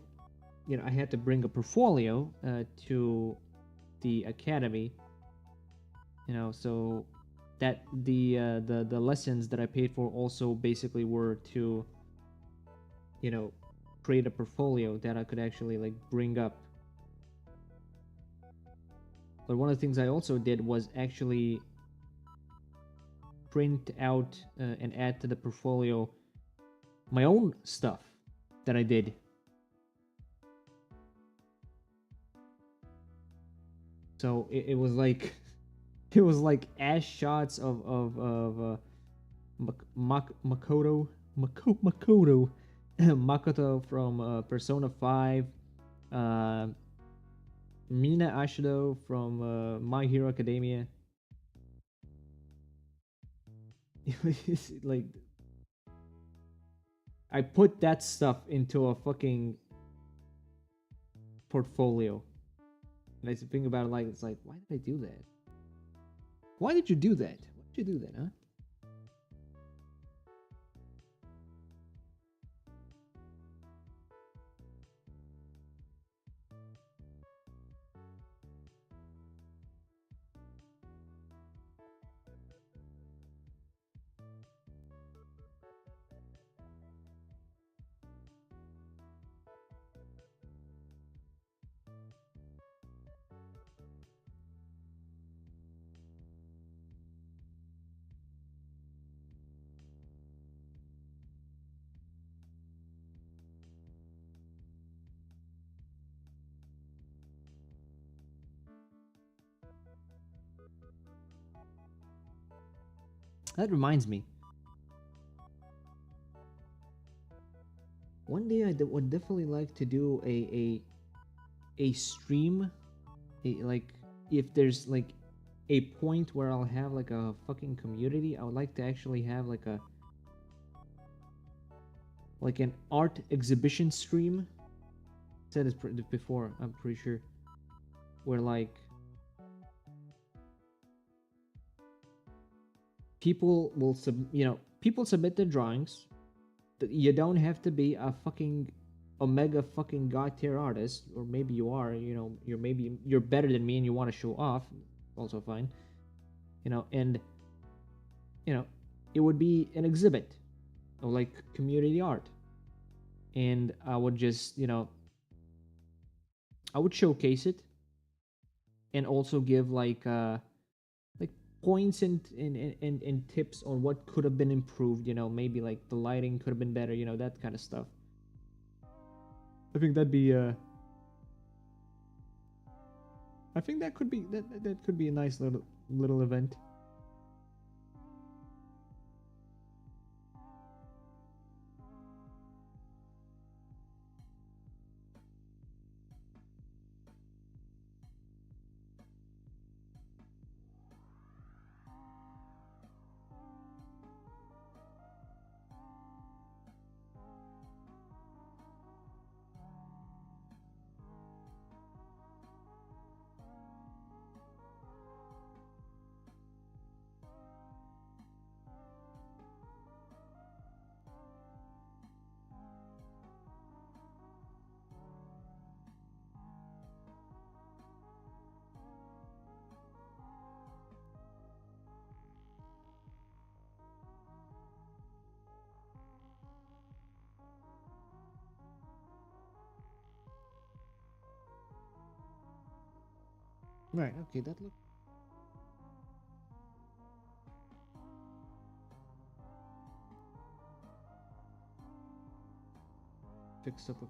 I had to bring a portfolio to the academy, so that the lessons that I paid for also basically were to, create a portfolio that I could actually like bring up. But one of the things I also did was actually print out and add to the portfolio my own stuff that I did. So it was like it was like ass shots of Makoto Makoto from Persona 5, Mina Ashido from My Hero Academia. Like, I put that stuff into a fucking portfolio. And I think about it like, it's like, why did I do that? Why did you do that? Why did you do that, huh? That reminds me. One day I would definitely like to do a stream, like if there's like a point where I'll have like a fucking community. I would like to actually have like an art exhibition stream. I said this before, I'm pretty sure, where like people will people submit their drawings. You don't have to be a fucking omega fucking god tier artist, or maybe you are, you're better than me and you want to show off, also fine, and it would be an exhibit of like community art, and I would just I would showcase it and also give like points and tips on what could have been improved, maybe like the lighting could have been better, that kind of stuff. I think that'd be I think that could be that could be a nice little event. Right, okay, that looks fixed up a few.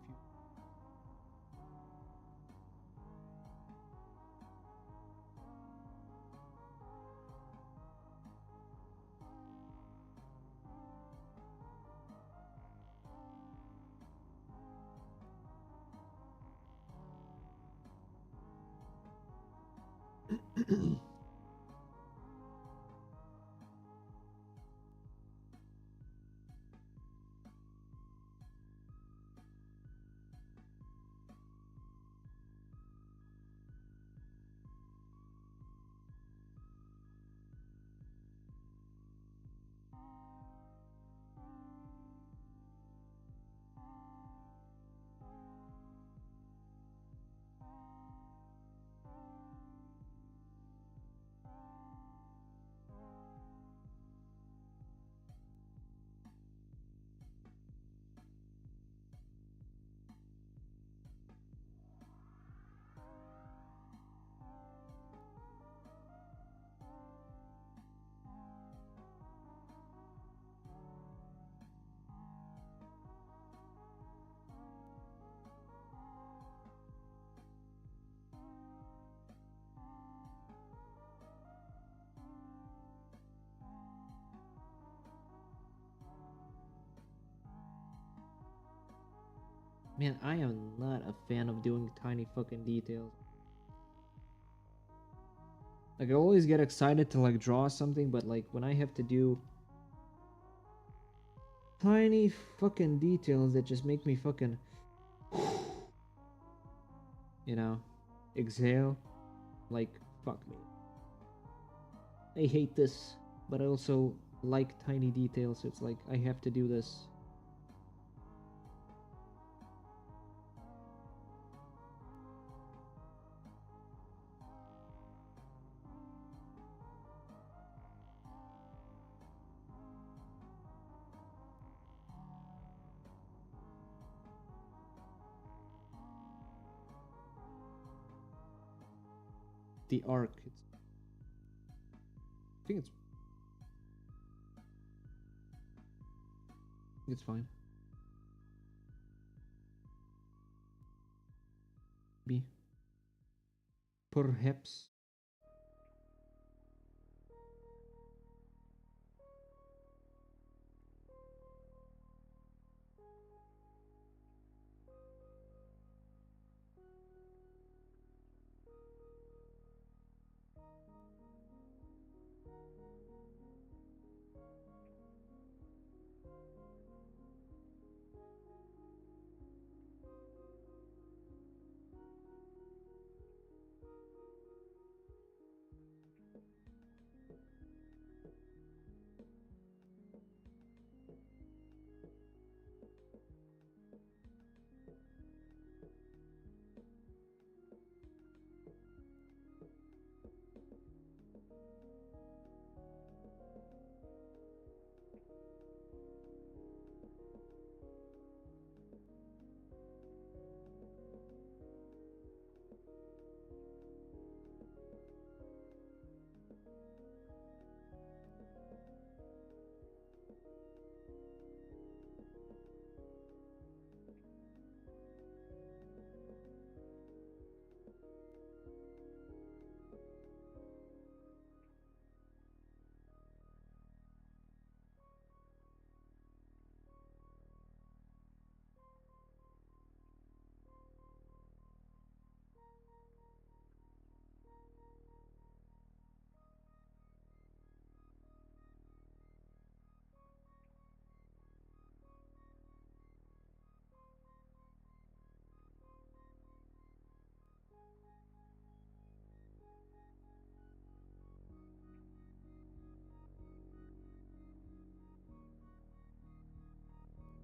Man, I am not a fan of doing tiny fucking details. Like, I always get excited to like draw something, but like when I have to do tiny fucking details that just make me fucking, you know, exhale, like, fuck me. I hate this, but I also like tiny details, so it's like I have to do this. The arc, I think it's fine. B. Perhaps.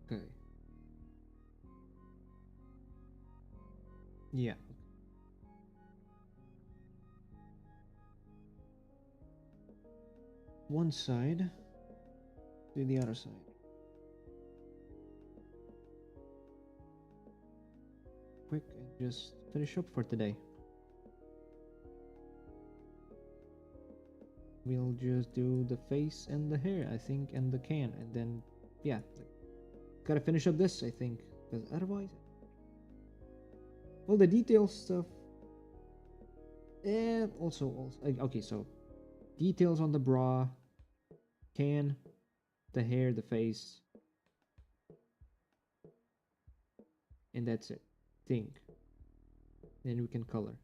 Okay. Yeah. One side to the other side. Quick and just finish up for today. We'll just do the face and the hair, I think, and the can, and then, yeah, like, gotta finish up this, I think, because otherwise, well, the detail stuff, also, okay, so, details on the bra, can, the hair, the face, and that's it, think, then we can color.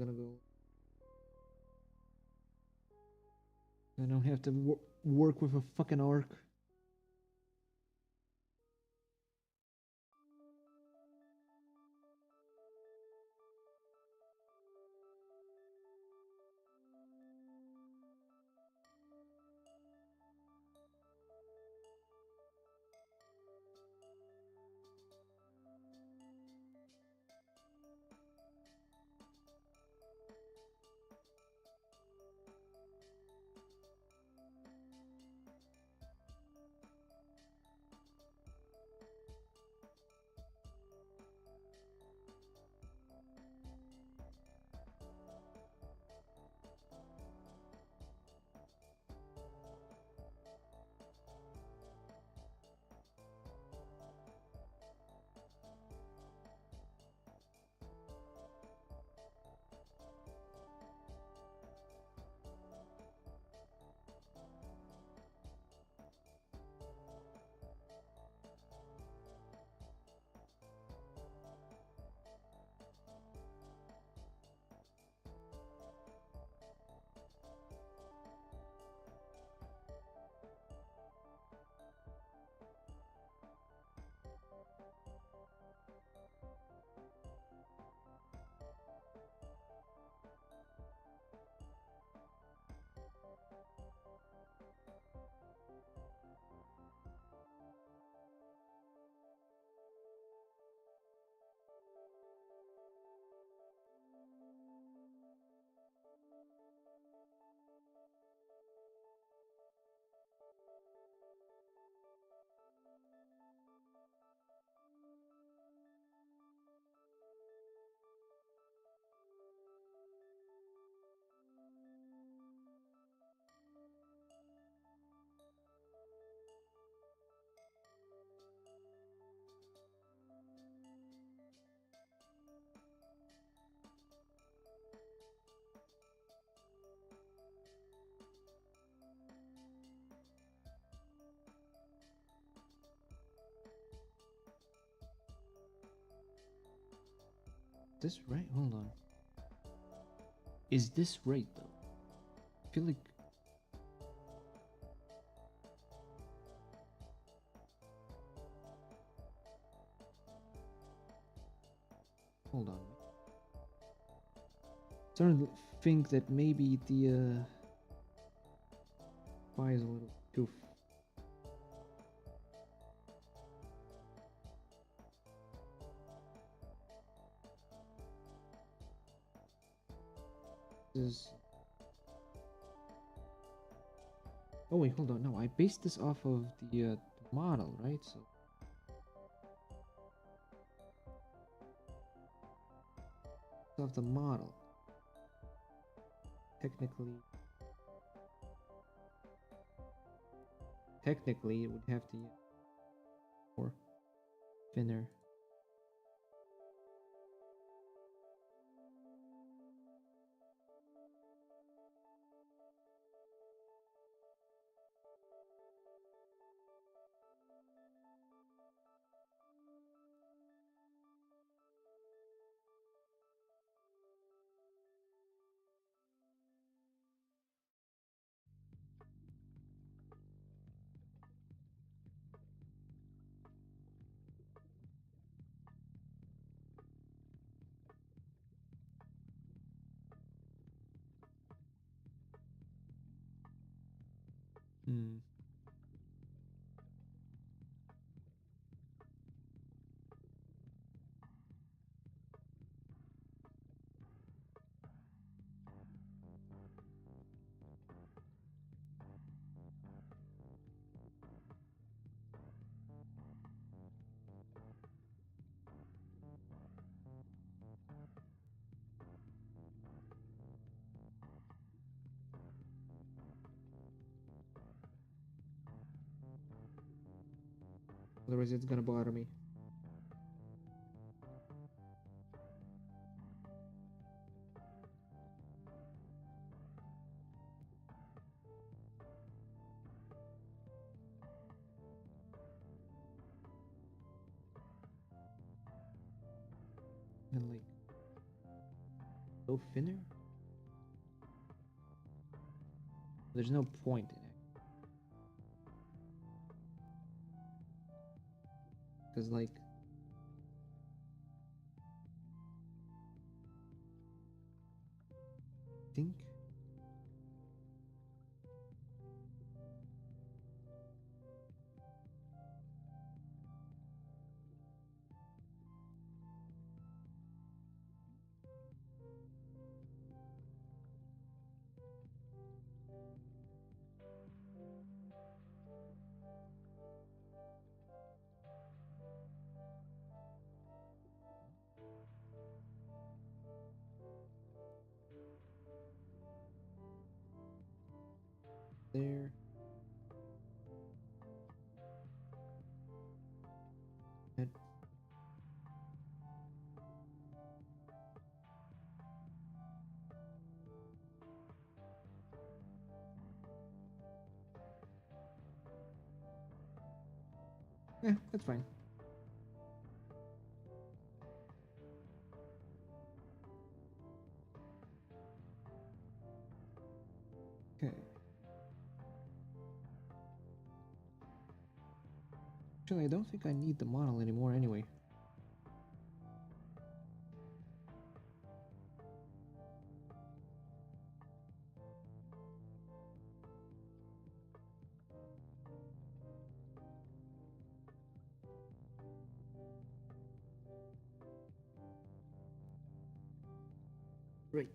Gonna go. I don't have to work with a fucking arc. This right? Hold on. Is this right though? I feel like hold on. Starting to think that maybe the pie is a little too. Is oh wait, hold on. No, I based this off of the model, right? So of the model. Technically, it would have to use more thinner. Hmm. Otherwise, it's gonna bother me. And like No thinner? There's no point in it. Because, like... I think... There. That. Yeah, that's fine. Okay. Actually, I don't think I need the model anymore anyway. Right.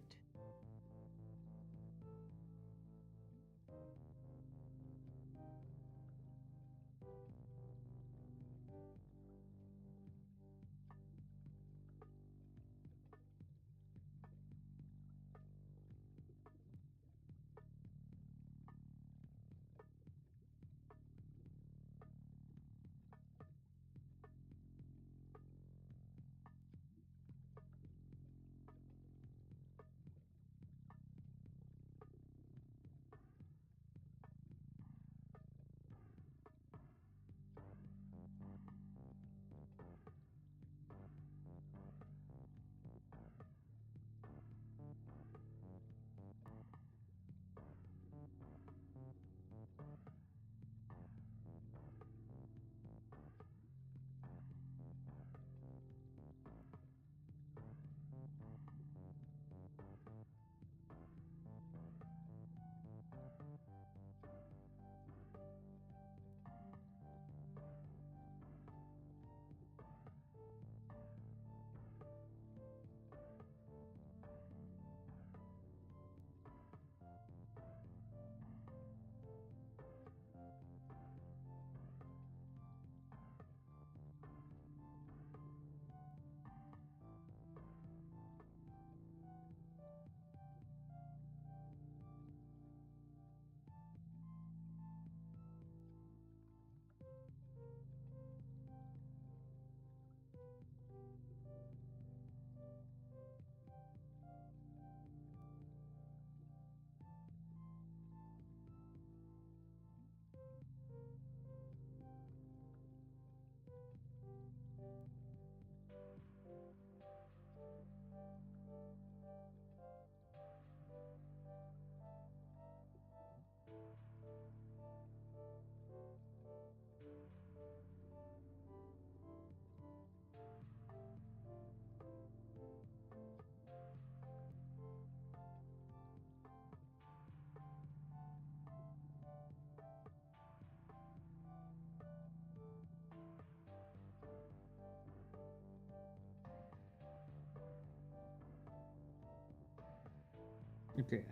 Okay,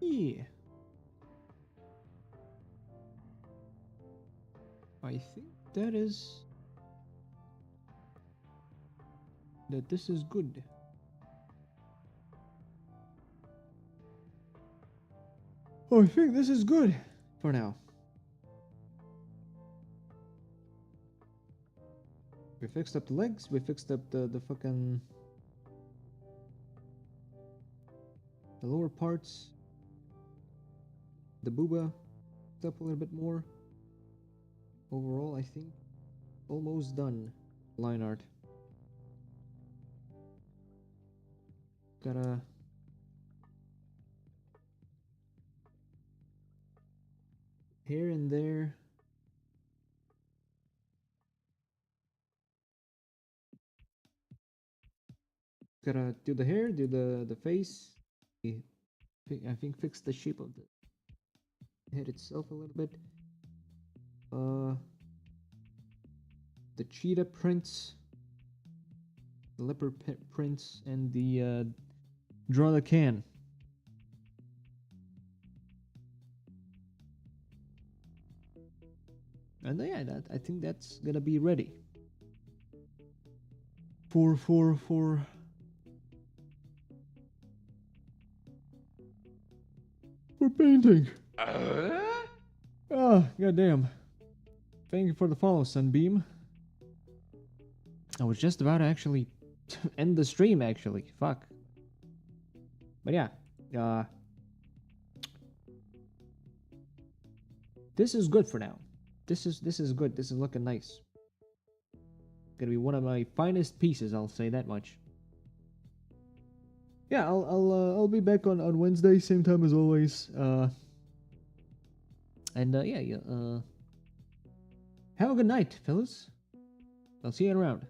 yeah. I think that this is good. Oh, I think this is good for now. We fixed up the legs, we fixed up the fucking the lower parts, the booba, fixed up a little bit more. Overall, I think almost done line art. Gotta... Here and there. Gotta do the hair, do the face. I think fix the shape of the head itself a little bit. The cheetah prints, the leopard prints, and the draw the can. And yeah, I think that's gonna be ready for painting. Ah, goddamn. Thank you for the follow, Sunbeam. I was just about to actually end the stream, actually. Fuck. But yeah, this is good for now. This is good. This is looking nice. Gonna be one of my finest pieces, I'll say that much. Yeah, I'll be back on Wednesday, same time as always. Have a good night, fellas. I'll see you around.